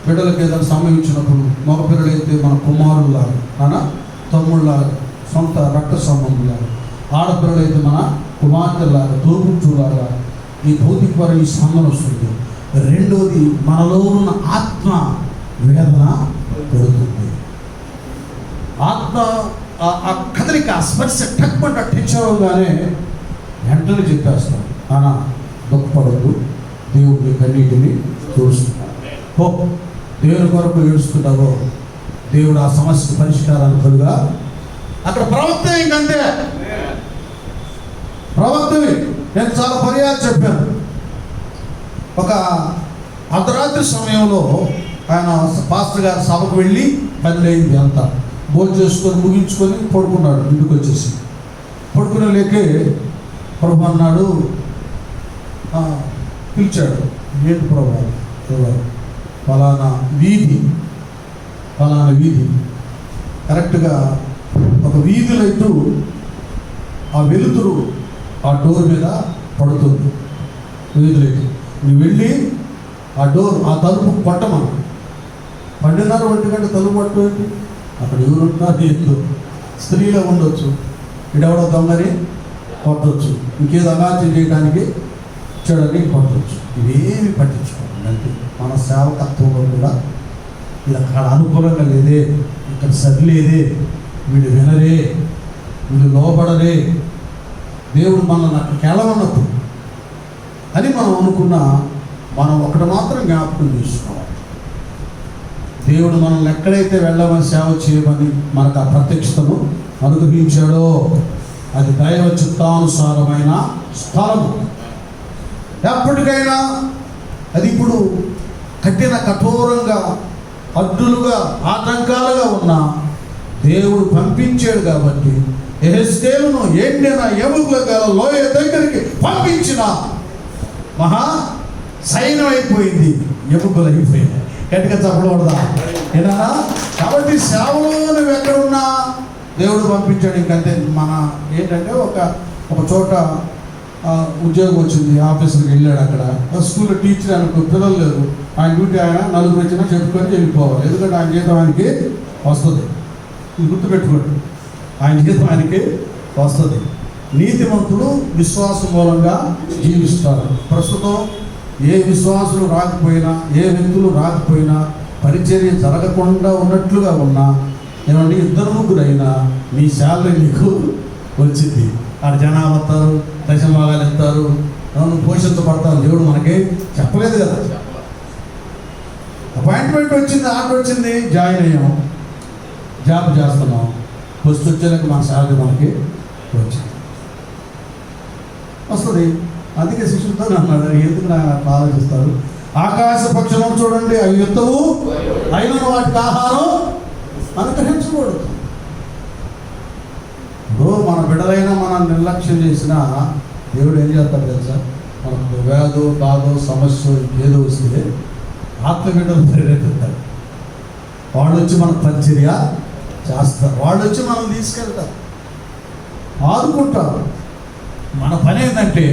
బిడ్డలకు ఏదైనా సమయం ఇచ్చినప్పుడు మగ పిల్లలైతే మన కుమారులాగా మన తమ్ముళ్ళలాగా సొంత రక్త సంబంధులాగా, ఆడపిల్లలైతే మన కుమార్తెలాగా తోబుట్టులాగా ఈ భౌతికపరమైన ఈ స్పందన వస్తుంది. రెండోది మనలో ఉన్న ఆత్మ వేదన పెడుతుంది. ఆత్మ ఆ కదలిక, ఆ స్పర్శ టక్మంట టచ్ అవ్వగానే వెంటనే చెప్పేస్తాం, నాన్న దుఃఖపడద్దు, దేవుడి కన్నీటిని చూస్తున్నాడు. హో, దేవుని కొరకు ఏడుస్తున్నావో దేవుడు ఆ సమస్యకు పరిష్కారాన్ని కలుగా. అక్కడ ప్రవక్త ఇంకంతే, ప్రవక్తవి. నేను చాలా పర్యాలు చెప్పాను. ఒక అర్ధరాత్రి సమయంలో ఆయన పాస్టర్ గారి సభకు వెళ్ళి 10 అయింది, అంతా భోజనం చేసుకొని ముగించుకొని పడుకున్నాడు. ఇంటికి వచ్చేసి పడుకునే లేకే ప్రభు అన్నాడు, పిలిచాడు. ఏంటి ప్రభు? ఫలానా వీధి కరెక్ట్గా ఒక వీధి లైటు ఆ వెలుతురు ఆ డోర్ మీద పడుతుంది. వీధి లైట్ నువ్వు వెళ్ళి ఆ డోర్, ఆ తలుపు కొట్టమను. 12:30 1 గంట తలుపు పట్టు. అక్కడ ఎవరుంటున్నారు? ఎందుకు స్త్రీలో ఉండొచ్చు, ఇడెవడో దొంగని కొట్టవచ్చు, ఇంకేదో అగాధ్యం చేయడానికి చెడని కొట్టవచ్చు. ఇవేమి పట్టించుకోండి. అంటే మన సేవకత్వంలో కూడా ఇది అక్కడ అనుకూలంగా లేదే, ఇక్కడ సరిలేదే, వీళ్ళు వినరే, వీళ్ళు లోపడరే, దేవుడు మనల్ని అక్కడికి వెళ్ళమన్నప్పుడు అని మనం అనుకున్నా, మనం ఒకటి మాత్రం జ్ఞాపకం చేసుకోవాలి. దేవుడు మనల్ని ఎక్కడైతే వెళ్ళమని సేవ చేయమని మనకు ఆ ప్రత్యక్షతను అనుగ్రహించాడో అది దైవ చిత్తానుసారమైన స్థలము. ఎప్పటికైనా అది ఇప్పుడు కఠిన కఠోరంగా అడ్డులుగా ఆటంకాలుగా ఉన్న దేవుడు పంపించాడు కాబట్టి యెహెజ్కేలును ఎండిన ఎముకల గల లోయ దగ్గరికి పంపించిన మహా సైన్యం అయిపోయింది, ఎముకలు అయిపోయింది. గట్టిగా చెప్పకూడదా? ఏనా? కాబట్టి సేవలో నువ్వు ఎక్కడున్నా దేవుడు పంపించాడు. ఇంకంతే. మన ఏంటంటే ఒక చోట ఉద్యోగం వచ్చింది, ఆఫీసుకి వెళ్ళాడు. అక్కడ స్కూల్లో టీచర్ అనుకో, పిల్లలు లేరు, ఆయన డ్యూటీ ఆయన నలుగురు వచ్చినా చెప్పుకొని వెళ్ళిపోవాలి. ఎందుకంటే ఆయన జీతం ఆయనకి వస్తుంది. ఇది గుర్తుపెట్టుకోండి, ఆయన జీతం ఆయనకి వస్తుంది. నీతిమంతులు విశ్వాసం మూలంగా జీవిస్తారు. ప్రస్తుతం ఏ విశ్వాసులు రాకపోయినా, ఏ వ్యక్తులు రాకపోయినా, పరిచర్య జరగకుండా ఉన్నట్లుగా ఉన్నా, ఏమంటే 2-3 అయినా నీ శాలరీ నీకు వచ్చింది. ఆడ జనాలు వస్తారు, దశభాగాలు ఇస్తారు, పోషించబడతారు. దేవుడు మనకి చెప్పలేదు కదా. అపాయింట్మెంట్ వచ్చింది, ఆర్డర్ వచ్చింది, జాయిన్ అయ్యాం, జాబ్ చేస్తున్నాం, ఫస్ట్ వచ్చేలాగా మన శాలరీ మనకి వచ్చింది, వస్తుంది. అందుకే శిష్యులతో అన్నాడు, ఎందుకు నాకు ఆలోచిస్తారు? ఆకాశ పక్షులను చూడండి, అవి ఎత్తవు, అయిన వాటికి ఆహారం అనుగ్రహించకూడదు. ఇప్పుడు మన బిడ్డలైనా మనం నిర్లక్ష్యం చేసినా దేవుడు ఏం చేస్తాడు తెలుసా? మనకు వ్యాధో బాధో సమస్య ఏదో వస్తే ఆత్మబిడ్డలు ప్రేరేపిస్తారు. వాళ్ళు వచ్చి మనకు పరిచర్య చేస్తారు, వాళ్ళు వచ్చి మనం తీసుకెళ్తారు, ఆదుకుంటారు. మన పని ఏంటంటే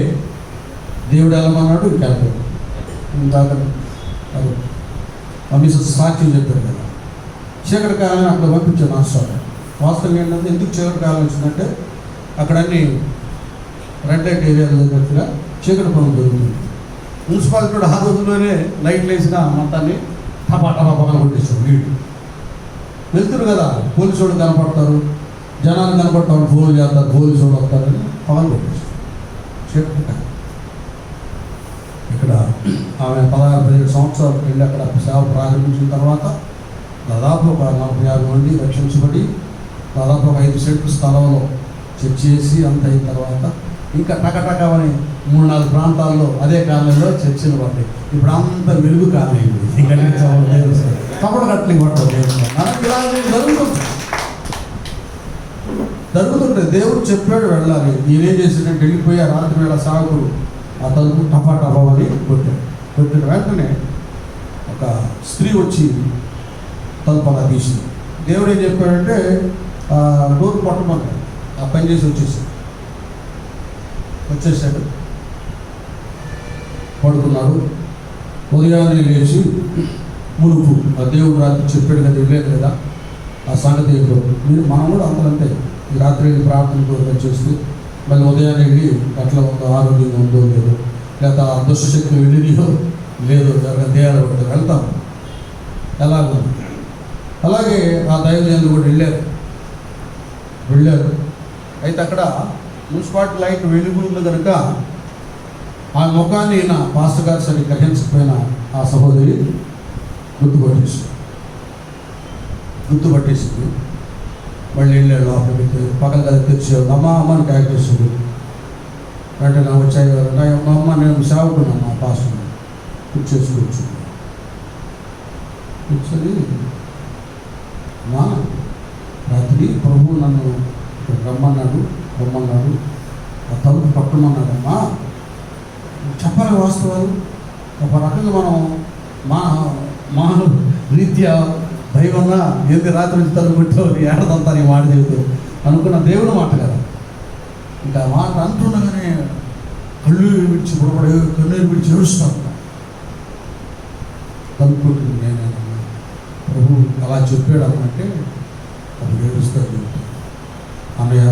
దేవుడు వెళ్ళమన్నాడు, ఇంకెళ్తాడు. ఇందాక మిసెస్ సాక్ష్యం చెప్పారు కదా, చీకటి కాలం అక్కడ పంపించాను ఆశ్వాసం. వాస్తవం ఏంటంటే ఎందుకు చీకటి కాలం వచ్చిందంటే అక్కడ అన్ని రెడ్ లైట్ ఏరియాలో దగ్గరగా చీకటి పనులు జరుగుతుంది. మున్సిపాలిటీ కూడా ఆ రోజుల్లోనే లైట్లు వేసిన మొత్తాన్ని టపా పగల కొట్టేస్తాడు. నీళ్ళు వెళ్తురు కదా, పోలీసు వాళ్ళు కనపడతారు, జనాలు కనపడతారు, ఫోన్లు చేస్తారు, పోలీసు వాళ్ళు వస్తారని పగల కొట్టేస్తాడు. చీకటి కాలం. ఇక్కడ ఆమె 16-17 సంవత్సరాలకు వెళ్ళి అక్కడ సేవ ప్రారంభించిన తర్వాత దాదాపు ఒక 45 మంది రక్షించబడి, దాదాపు ఒక 5 సెంట్లు స్థలంలో చర్చ చేసి అంత అయిన తర్వాత ఇంకా టకటకమని 3-4 ప్రాంతాల్లో అదే కాలంలో చర్చలు పడ్డాయి. ఇప్పుడు అంత మెరుగు కాలేదు, కపడ కట్టలు జరుగుతుంటాయి. దేవుడు చెప్పాడు వెళ్ళాలి. నేనేం చేసిందంటే వెళ్ళిపోయి ఆ రాత్రి వేళ సాగులు ఆ తలుపు టపాటపావని కొట్టిన వెంటనే ఒక స్త్రీ వచ్చి తలుపు అలా తీసింది. దేవుడు ఏం చెప్పాడంటే డోర్ కొట్టమన్నాడు. ఆ పని చేసి వచ్చేసాడు, పడుకున్నాడు. ఉదయాన్నే లేచి మునుపు ఆ దేవుడు రాత్రి చెప్పాడు కదా, వెళ్ళాడు కదా, ఆ సంగతి ఏంటో మనం కూడా అంతే. ఈ రాత్రి ప్రార్థన కోరిక చేస్తూ మళ్ళీ ఉదయాన్నే వెళ్ళి ఎట్లా ఉందో, ఆరోగ్యంగా ఉందో లేదో, లేదా ఆ దుష్టశక్తులు వెళ్ళినాయో లేదో దేహాలు వెళ్తాం ఎలాగో. అలాగే ఆ దైవజనులు కూడా వెళ్ళారు. అయితే అక్కడ మున్సిపాలిటీ లైట్ వెలుగు ఉంది కనుక ఆ ముఖాన్ని నా పాస్టర్ గారు సరి గ్రహించకపోయిన ఆ సహోదరి గుర్తుపట్టేసింది. మళ్ళీ వెళ్ళాడు లోపలికి, పక్కన కదా తెచ్చేవాడు. అమ్మని క్యాక్ చేసింది. వెంటనే వచ్చాయి మా అమ్మ, నేను సేవకున్నాను మా పాస్టర్ కూర్చొని మా రాత్రి ప్రభు నన్ను రమ్మన్నాడు, ఆ తలుపు పట్టమన్నాడమ్మా. చెప్పాలి వాస్తవాలు. ఒక రకంగా మనం మా రీత్యా దైవంగా ఏంది రాత్రి నుంచి తలుపు పెట్టావు, ఏడదంతా నీ మాట చెబుతూ అనుకున్న దేవుడు మాట కదా. ఇంకా మాట అంటుండగానే కళ్ళు విడిచి బుడబడి కన్నీరు విడిచి ఏడుస్తాను. తలుపుకుంటుంది నేనే ప్రభు అలా చెప్పాడు అన్నట్టే అప్పుడు ఏడుస్తాడు. అన్నయ్య,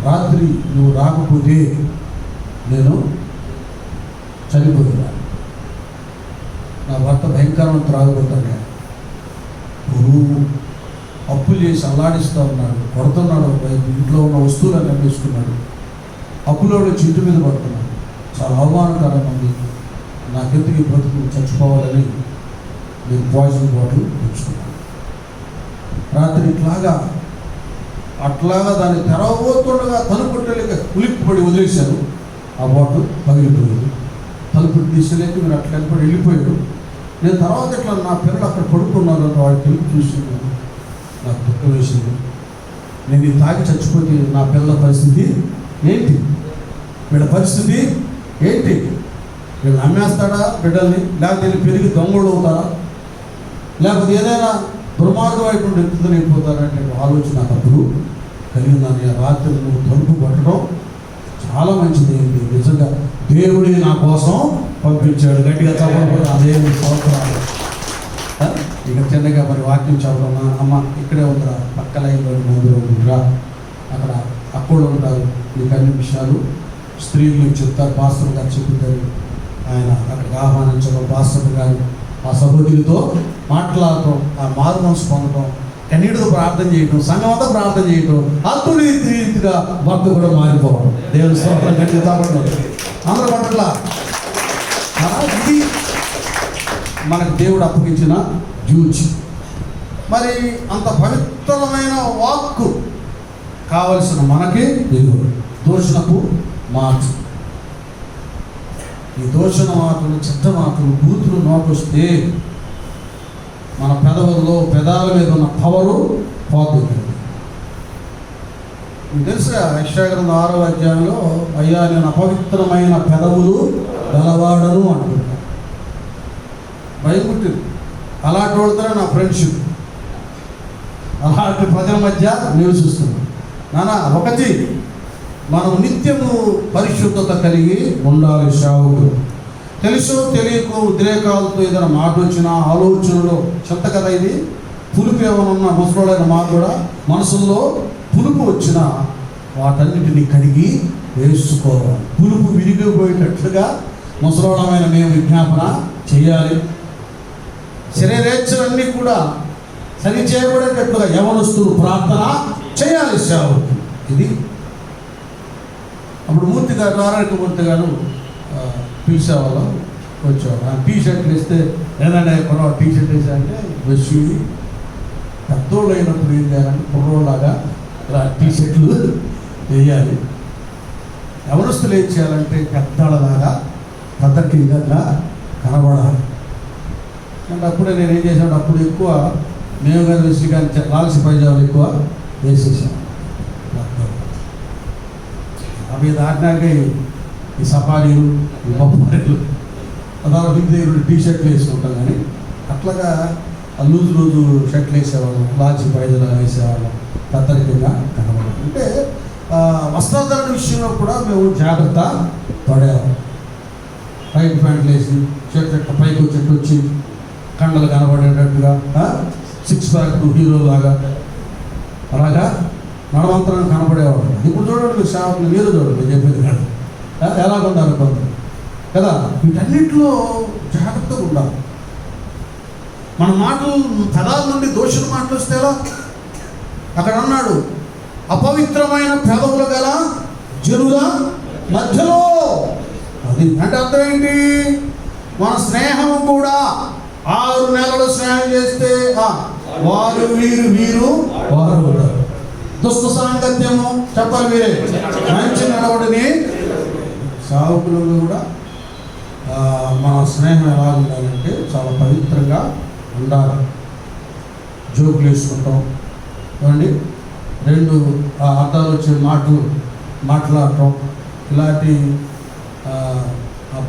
రాత్రి నువ్వు రాకపోతే నేను చనిపోతున్నా. నా భర్త భయంకరమైన త్రాగుపోతాడు. గురువు అప్పులు చేసి అల్లాడిస్తూ ఉన్నాడు, కొడుతున్నాడు, ఇంట్లో ఉన్న వస్తువులను అమ్మేసుకున్నాడు. అప్పులో ఇంటి మీద పడుతున్నాడు. చాలా అవమానకరంగా ఉంది. నాకెందుకు బ్రతుకు చచ్చిపోవాలని నేను పాయిజన్ బాటిల్ తెచ్చుకున్నాను. రాత్రి అట్లాగా దాన్ని తెరవబోతుండగా తలుపుట్టలేక ఉలిక్కిపడి వదిలేశాను. ఆ బాటిల్ పగిలిపోయింది. తలుపు తీసలేక మీరు అట్లా కనపడి వెళ్ళిపోయాడు. నేను తర్వాత ఇట్లా నా పిల్లలు అక్కడ పడుకున్నారు, వాడి తెలుపు చూసి నాకు దుఃఖం వేసింది. నేను ఇది తాగి చచ్చిపోతే నా పిల్లల పరిస్థితి ఏంటి, వీళ్ళ పరిస్థితి ఏంటి, వీళ్ళు అమ్మేస్తాడా బిడ్డల్ని, లేకపోతే వీళ్ళు పెరిగి దొంగలు అవుతారా, లేకపోతే ఏదైనా దుర్మార్గం వైపు ఎత్తుదలైపోతారంటే ఆలోచన నాకు అప్పుడు కలిగిందని. రాత్రి నువ్వు తలుపు పట్టడం చాలా మంచిది. నిజంగా దేవుడి నా కోసం పంపించాడు. గట్టిగా చదవడం ఆ దేవుడి సంవత్సరాలు. ఇక చిన్నగా మరి వాక్యం చదవడం, అమ్మ ఇక్కడే ఉందిరా, పక్క లైన్లో మందులో ఉందిరా, అక్కడ అక్కడ ఉంటారు. మీకు అన్ని విషయాలు స్త్రీలు చెప్తారు, పాస్టర్ గారు చెప్తారు. ఆయన అక్కడికి ఆహ్వానించడం, పాస్టర్ గారు ఆ సహోదరితో మాట్లాడటం, ఆ మారు మనసు పొందడం, కన్నీటితో ప్రార్థన చేయటం, సంఘం అంతా ప్రార్థన చేయటం, అద్భుత రీతిగా భర్త కూడా మారిపోవడం. దేవుని స్తోత్రం. గట్టిగా అందరూ పట్ల ఇది మనకు దేవుడు అప్పగించిన డ్యూటీ. మరి అంత పవిత్రమైన వాక్కు కావలసిన మనకి దూషణకు మార్చు. ఈ దూషణ మాటలు, చెడ్డ మాటలు, బూతులు నోకొస్తే మన పెదాల మీద ఉన్న పవరు పోతుంది. మీకు తెలుసా యెషయా గ్రంథం 6వ అధ్యాయంలో, అయ్యా నేను అపవిత్రమైన పెదవులు గలవాడను అంటున్నాను. భయపుట్టింది. అలాంటి వాళ్ళతో నా ఫ్రెండ్షిప్, అలాంటి ప్రజల మధ్య నివసిస్తున్నాను. నానా ఒకటి, మనం నిత్యము పరిశుద్ధత కలిగి ఉండాలి. సేవకుడు తెలుసో తెలియకో ఉద్రేకాలతో ఏదైనా మాట వచ్చినా, ఆలోచనలో చెత్త కదా ఇది, పులుపు ఏమన్నా ముసలోడైన మాట కూడా మనసులో పులుపు వచ్చినా వాటన్నిటిని కడిగి వేసుకోవాలి. పులుపు విరిగిపోయేటట్లుగా ముసలోడమైన మేము విజ్ఞాపన చేయాలి. శరీరేచ్ఛలన్నీ కూడా సరి చేయబడేటట్లుగా యవనస్తులు ప్రార్థన చేయాలి సేవకు. ఇది అప్పుడు మూర్తి గారు, నారాయణమూర్తి గారు పిలిచేవాళ్ళం, వచ్చేవాళ్ళు. ఆ టీషర్ట్లు వేస్తే ఏదైనా కొన టీషర్ట్ వేసారంటే వచ్చి పెద్దోళ్ళు అయినప్పుడు ఏం చేయాలంటే కుర్రోళ్ళలాగా ఇలా టీషర్ట్లు వేయాలి. ఎవరస్తులు ఏం చేయాలంటే పెద్దవాళ్ళలాగా పద్ధతిగా కనబడాలి. అంటే అప్పుడే నేను ఏం చేశాను, అప్పుడు ఎక్కువ మేము కానీ వేసి కానీ లాల్సి పైజాలు ఎక్కువ వేసేసాను. అవి దాటినాక ఈ సఫారీలు, ఈ బొమ్మలు, అదాలు టీషర్ట్లు వేసుకుంటాం. కానీ అట్లాగా లూజు షర్ట్లు వేసేవాళ్ళం, లాల్చి పైజాలు వేసేవాళ్ళం, పెద్దరికంగా కనబడదు. అంటే వస్త్రధరణ విషయంలో కూడా మేము జాగ్రత్త పడేవాళ్ళం. టైట్ ప్యాంట్లు వేసి చెట్టు పైకి చెట్టు వచ్చి కండలు కనబడేటట్టుగా సిక్స్ ప్యాక్ హీరో లాగా అలాగా నడవంతరం కనబడేవాడు. ఇప్పుడు చూడండి మీరు సేవకులు మీరు చూడండి చెప్పేది కాదు ఎలాగ ఉండాలి కొందరు కదా. వీటన్నిటిలో జాగ్రత్తగా ఉండాలి. మన మాటలు పెదాల నుండి దోషుల మాటలు వస్తే ఎలా? అక్కడ అన్నాడు అపవిత్రమైన పెదవులు గల జనుల మధ్యలో. అది అంటే అర్థం ఏంటి? మన స్నేహం కూడా 6 నెలలు స్నేహం చేస్తే వారు వీరు వారు దుష్ట సాంగత్యము చెప్పాలి మీరే. మంచి నడవడిని సావుకులు కూడా మన స్నేహం ఎలా ఉండాలంటే చాలా పవిత్రంగా ఉండాలి. జోకులు వేసుకుంటాం ఏమండి, 2 అర్థాలు వచ్చే మాట్లాడటం ఇలాంటి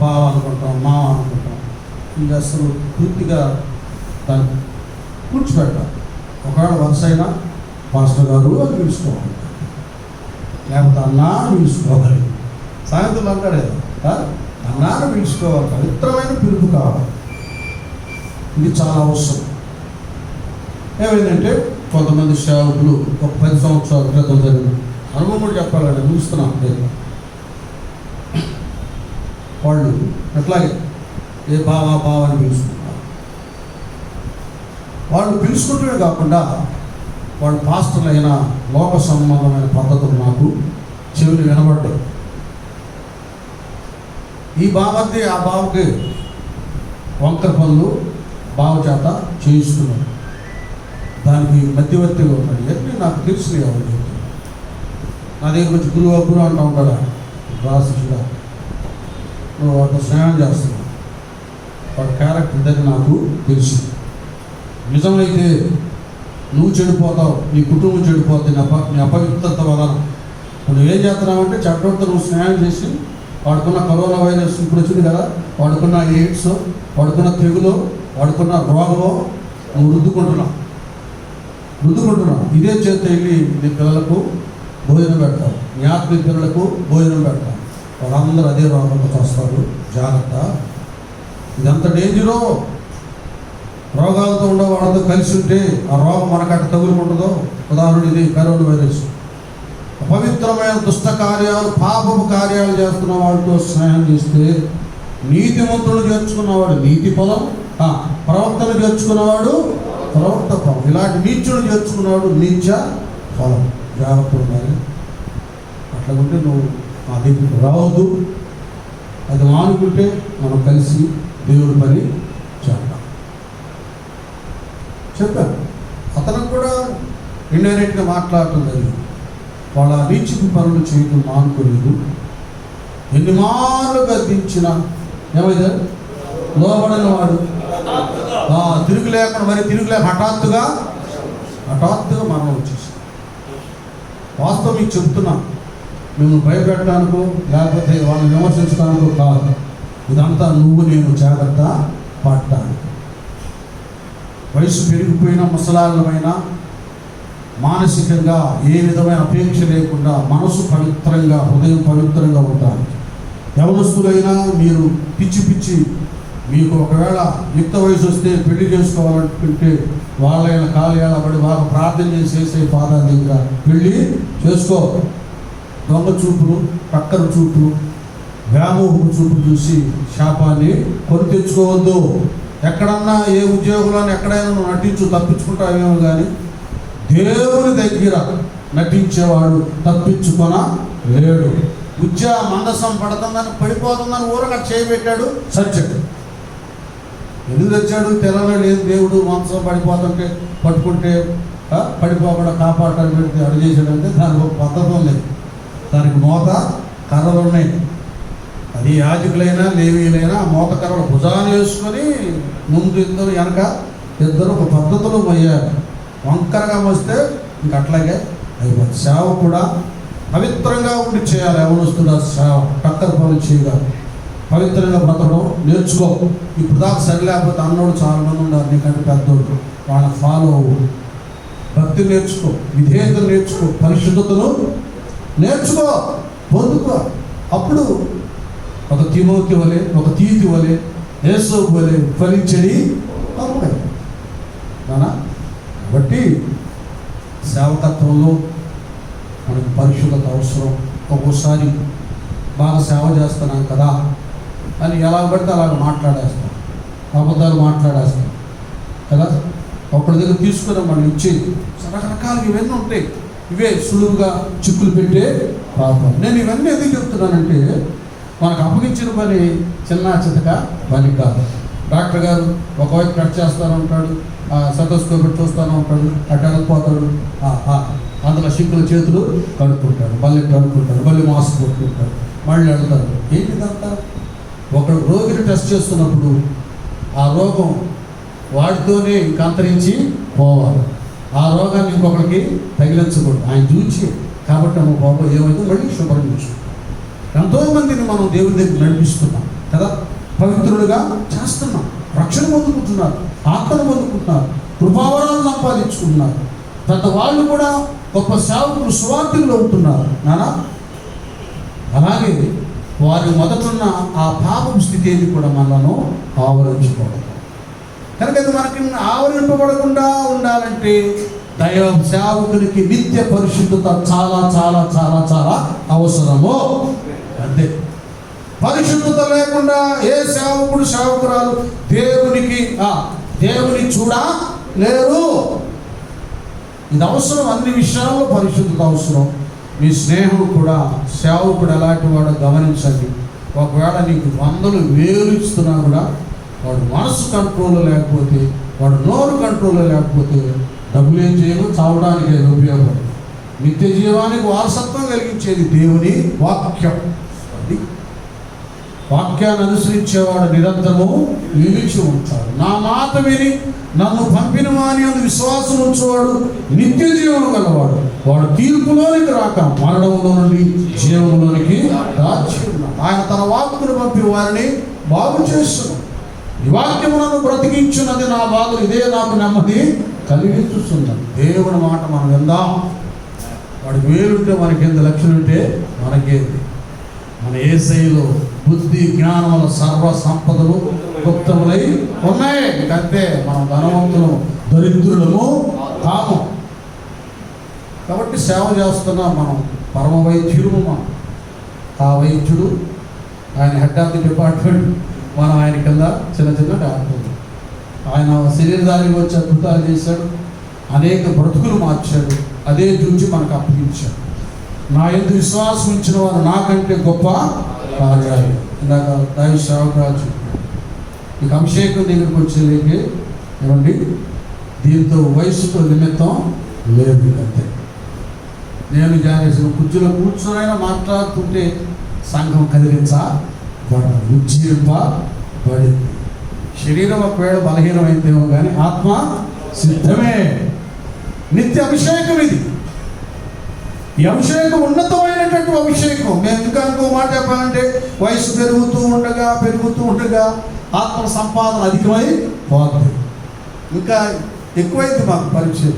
బావ అనుకుంటాం మావ అనుకుంటాం. ఇది అసలు పూర్తిగా దాన్ని కూర్చిపెట్టాలి. ఒకవేళ వరుస అయినా పాస్టర్ గారు అని పిలుచుకోవాలి, లేకపోతే అన్నా అని పిలుచుకోవాలి. సాయంత్రం అంటాడే అన్నాను పిలుచుకోవాలి. పవిత్రమైన పిలుపు కావాలి. ఇది చాలా అవసరం. ఏమైందంటే కొంతమంది సేవకులు ఒక 10 సంవత్సరాల క్రితం జరిగింది అనుభవం కూడా చెప్పాలండి, ముగిస్తున్నాను. వాళ్ళు అట్లాగే ఏ బావా అని పిలుచుకుంటున్నారు. వాళ్ళు పిలుచుకుంటూనే కాకుండా వాళ్ళు పాస్టర్లైన లోక సంబంధమైన పద్ధతులు నాకు చెవిని వినబడ్డాయి. ఈ బావకి ఆ బావకి వంకర పనులు బావ చేత చేయిస్తున్నారు. దానికి మధ్యవర్తిగా ఉన్నాడు. ఎన్ని నాకు తెలుసు ఎవరు నా దగ్గర వచ్చి గురువు అంటూ ఉంటాడా రాశిగా నువ్వు వాటితో స్నేహం చేస్తున్నావు. వాడి క్యారెక్టర్ దగ్గర నాకు తెలుసు. నిజమైతే నువ్వు చెడిపోతావు, నీ కుటుంబం చెడిపోతుంది, నీ అపవిత్రత వలన. నువ్వేం చేస్తున్నావంటే చట్టంతో నువ్వు స్నేహం చేసి వాడుకున్న కరోనా వైరస్ ఇప్పుడు వచ్చింది కదా, వాడుకున్న ఎయిడ్స్, వాడుకున్న తెగులు, వాడుకున్న రోగము నువ్వు రుద్దుకుంటున్నావు. ఇదే చేత వెళ్ళి నీ పిల్లలకు భోజనం పెడతావు, నీ ఆత్మీయ పిల్లలకు భోజనం పెడతావు. వాళ్ళందరూ అదే రోగంతో వస్తారు. జాగ్రత్త. ఇదంత డేంజరో. రోగాలతో ఉండే వాళ్ళతో కలిసి ఉంటే ఆ రోగం మనకట్ట తగులుకుంటుందో. ఉదాహరణ ఇది కరోనా వైరస్. అపవిత్రమైన దుష్ట కార్యాలు, పాపపు కార్యాలు చేస్తున్న వాళ్ళతో స్నేహం చేస్తే నీతిమంతులు చేర్చుకున్నవాడు నీతి ఫలం, ప్రవక్తను చేర్చుకున్నవాడు ప్రవక్త ఫలం, ఇలాంటి నీచుడు చేర్చుకున్నవాడు నీచ ఫలం. జాగ్రత్త ఉండాలి. అట్లా ఉంటే నువ్వు మా దగ్గరికి రావద్దు. అది మానుకుంటే మనం కలిసి దేవుడి పని చేద్దాం చెప్పాను. అతను కూడా ఇండైరెక్ట్గా మాట్లాడటం జరిగింది. వాళ్ళ నీచికి పనులు చేయడం మానుకోలేదు. ఎన్ని మార్లు గద్దించినా ఏమైతే లోబడిన వాడు తిరుగు లేక హఠాత్తుగా మరణం వచ్చేసి. వాస్తవం మీకు చెప్తున్నా, మేము భయపెట్టడానికో లేకపోతే వాళ్ళని విమర్శించడానికో కాదు. ఇదంతా నువ్వు నేను జాగ్రత్త పడటానికి. వయసు పెరిగిపోయిన ముసలాళ్ళమైనా మానసికంగా ఏ విధమైన అపేక్ష లేకుండా మనసు పవిత్రంగా, హృదయం పవిత్రంగా ఉంటారు. యవనస్తులైనా మీరు పిచ్చి మీకు ఒకవేళ యుక్త వయసు వస్తే పెళ్లి చేసుకోవాలనుకుంటే వాళ్ళైన కాలేళ్ళ పడి బాగా ప్రార్థన చేసేసే పాదాల దగ్గర పెళ్ళి చేసుకో. దొంగ చూపులు, టక్కర చూపులు, వ్యామోహపు చూపులు చూసి శాపాన్ని కొని తెచ్చుకోవద్దు. ఎక్కడన్నా ఏ ఉద్యోగులను ఎక్కడైనా నువ్వు నటించు, తప్పించుకుంటావేమో కానీ దేవుని దగ్గర నటించేవాడు తప్పించుకొన లేడు. మందసం పడుతుందని పడిపోతుందని ఊరగా చేయబెట్టాడు సత్యం. ఎందుకు తెచ్చాడు? తెల్లలేదు దేవుడు మందసం పడిపోతుంటే పట్టుకుంటే పడిపోకుండా కాపాడటానికి పెడితే అడు చేశాడంటే దానికి ఒక పద్ధతి ఉంది. దానికి మోత కర్రలు ఉన్నాయి. అది యాజకులైనా లేవీలైనా ఆ మోత కర్రలు భుజాన్ని వేసుకొని ముందు ఇద్దరు వెనక ఇద్దరు ఒక పద్ధతులు పోయారు. వంకరగా వస్తే ఇంక అట్లాగే అయిపోతుంది. సేవ కూడా పవిత్రంగా ఉండి చేయాలి. యవనస్తుడు సేవ టక్కర పనులు చేయగలరు. పవిత్రంగా బ్రతకడం నేర్చుకో. ఇప్పుడు దాకా సరి లేకపోతే అన్నోడు చాలా మంది ఉన్నారు నీకంటే పెద్దోడు. వాళ్ళ ఫాలో అవ్వు. భక్తి నేర్చుకో, విధేయతలు నేర్చుకో, పరిశుద్ధతను నేర్చుకో, పొందుకో. అప్పుడు ఒక తిమోతి వలె, ఒక తీతి వలె, యేసోపు వలె ఫలించడి అమ్మాయి నానా. కాబట్టి సేవకత్వంలో మనకు పరిశుద్ధత అవసరం. ఒక్కోసారి బాగా సేవ చేస్తున్నాం కదా అని ఎలా పడితే అలాగ మాట్లాడేస్తాం, అబద్ధాలు మాట్లాడేస్తాం కదా. ఒకరి దగ్గర తీసుకుని మనం ఇచ్చి రకరకాలుగా ఇవన్నీ ఉంటాయి. ఇవే సులువుగా చిక్కులు పెట్టే పాపం. నేను ఇవన్నీ ఎందుకు చెప్తున్నానంటే, మనకు అప్పగించిన పని చిన్న చితక పని కాదు. డాక్టర్ గారు ఒకవైపు కట్ చేస్తాను ఉంటాడు, సతోస్కోప్ చూస్తాను ఉంటాడు, అటు వెళ్ళిపోతాడు, అందులో సింకుల చేతులు కడుక్కుంటాడు, మళ్ళీ కడుక్కుంటాడు, మళ్ళీ మాస్క్ కొట్టుకుంటాడు, మళ్ళీ వెళ్తారు. ఏంటిదంతా? ఒకడు రోగిని టెస్ట్ చేస్తున్నప్పుడు ఆ రోగం వాడితోనే ఇంక అంతరించి పోవాలి. ఆ రోగాన్ని ఇంకొకరికి తగిలించకూడదు. ఆయన చూచి కాబట్టి అమ్మ బాబు ఏమైందో మళ్ళీ శుభ్రం చేసుకుంటాం. ఎంతోమందిని మనం దేవుడి దగ్గర నడిపిస్తున్నాం కదా, పవిత్రులుగా చేస్తున్నాం, రక్షణ పొందుకుంటున్నారు, ఆత్మను పొందుకుంటున్నారు, కృపావరాలు సంపాదించుకుంటున్నారు. వాళ్ళు కూడా గొప్ప సేవకులు, సువార్తలు అవుతున్నారు నానా. అలాగే వారి మొదటున్న ఆ పాపం స్థితిని కూడా మనను ఆవరించుకోవడం. కనుక ఇది మనకి ఆవరింపబడకుండా ఉండాలంటే దైవ సేవకునికి నిత్య పరిశుద్ధత చాలా చాలా చాలా చాలా అవసరము. అంతే. పరిశుద్ధత లేకుండా ఏ సేవకుడు, సేవకురాలు దేవుని చూడలేరు. ఇది అవసరం. అన్ని విషయాల్లో పరిశుద్ధత అవసరం. మీ స్నేహం కూడా, సేవకుడు ఎలాంటి వాడో గమనించండి. ఒకవేళ నీకు 100,000 ఇస్తున్నా కూడా వాడు మనసు కంట్రోల్లో లేకపోతే, వాడు నోరు కంట్రోల్లో లేకపోతే డబ్బులు ఏం చేయవు, చావడానికి ఉపయోగపడదు. నిత్య జీవానికి వారసత్వం కలిగించేది దేవుని వాక్యం. అది వాక్యాన్ని అనుసరించేవాడు నిరంతరము నిలిచి ఉంటాడు. నా మాట విని నన్ను పంపిన వాని అందు విశ్వాసం ఉంచేవాడు నిత్య జీవనం గలవాడు. వాడు తీర్పులోనికి రాక మరణంలో నుండి జీవంలోనికి దాచి ఉన్నాడు. ఆయన తన వాక్కును పంపి వారిని బాగు చేస్తున్నాడు. ఈ వాక్యము నన్ను బ్రతికించున్నది, నా బాధలు ఇదే నాకు నెమ్మది కలిగించుతున్నది. దేవుని మాట మనం విందాం. వాడికి 1000 ఉంటే మనకి 8 లక్షలు ఉంటే మనకేంది? మన యేసయ్యలో బుద్ధి జ్ఞానముల సర్వ సంపదలు గుప్తములై ఉన్నాయి. ఇంకంతే. మనం ధనవంతులు దరిద్రులము కాము. కాబట్టి సేవ చేస్తున్నాం. మనం పరమ వైద్యుడు. మనం ఆ వైద్యుడు, ఆయన హెడ్ ఆఫ్ ది డిపార్ట్మెంట్, మనం ఆయన కింద చిన్న చిన్న డాక్టర్. ఆయన శరీరధారికి వచ్చి అద్భుతాలు చేశాడు, అనేక బ్రతుకులు మార్చాడు. అదే చూచి మనకు అప్పగించాడు. నా యందు విశ్వాసం ఉంచిన వారు నాకంటే గొప్ప కార్యాలు. ఇందాక దైవ సేవకురాజు ఇక అభిషేకం దగ్గరికి వచ్చేలేకే ఏమండి, దీంతో వయసుతో నిమిత్తం లేదు. అంతే. నేను జానేసిన కుర్చీలో కూర్చొనైనా మాట్లాడుతుంటే సంఘం కదిలించబడాలి, ఉజ్జీవింపబడింది. శరీరం ఒకవేళ బలహీనమైతేమో కానీ ఆత్మ సిద్ధమే. నిత్య అభిషేకం ఇది. ఈ అభిషేకం ఉన్నతమైనటువంటి అభిషేకం. మేము ఇంకా ఇంకో మాట చెప్పాలంటే, వయసు పెరుగుతూ ఉండగా ఆత్మ సంపాదన అధికమై పోతుంది. ఇంకా ఎక్కువైంది మాకు పరిచయం.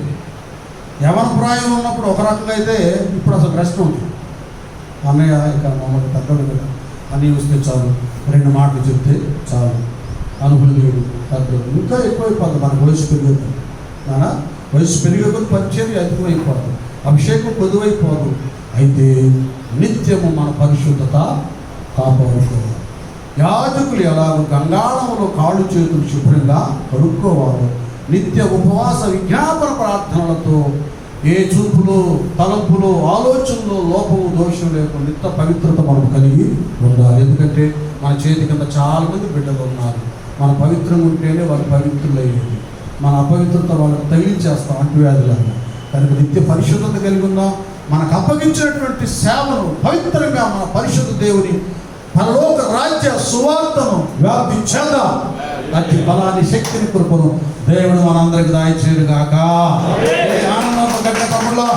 యవన ప్రాయం ఉన్నప్పుడు ఒక రకంగా అయితే, ఇప్పుడు అసలు రెస్ట్ ఉంటుంది. అన్నయ్య ఇక మమ్మల్ని తగ్గదు కదా, అన్నీ వస్తే చాలు, 2 మాటలు చెప్తే చాలు, అనుభవం తగ్గదు. ఇంకా ఎక్కువైపోతుంది మనకు వయసు పెరుగుతుంది. నానా వయసు పెరిగే కొద్ది పరిచయం అధికమైపోతుంది, అభిషేకం కొద్దువైపోదు. అయితే నిత్యము మన పరిశుద్ధత కాపాడుకోవాలి. యాజకులు ఎలాగో గంగాళంలో కాళ్ళు చేతులు శుభ్రంగా కడుక్కోవాలి. నిత్య ఉపవాస విజ్ఞాపన ప్రార్థనలతో ఏ చూపులో, తలంపులో, ఆలోచనలో లోపము, దోషం లేకుండా నిత్య పవిత్రత మనం కలిగి ఉండాలి. ఎందుకంటే మన చేతి కింద చాలామంది బిడ్డలు ఉన్నారు. మన పవిత్రంగా ఉంటేనే వాళ్ళు పవిత్రులయ్యేది. మన అపవిత్రత వాళ్ళకి తగిలించేస్తాం అంటువ్యాధులను. కనుక నిత్య పరిశుద్ధత కలిగి ఉందాం. మనకు అప్పగించినటువంటి సేవను పవిత్రంగా మన పరిశుద్ధ దేవుని పరలోక రాజ్య సువార్తను వ్యాప్తి చేద్దాం. అతి బలాన్ని, శక్తిని, కృపను దేవుడు మనందరికి దయచేయుగాక. ఆనందం గట్టిగా తమ్ముళ్ళో.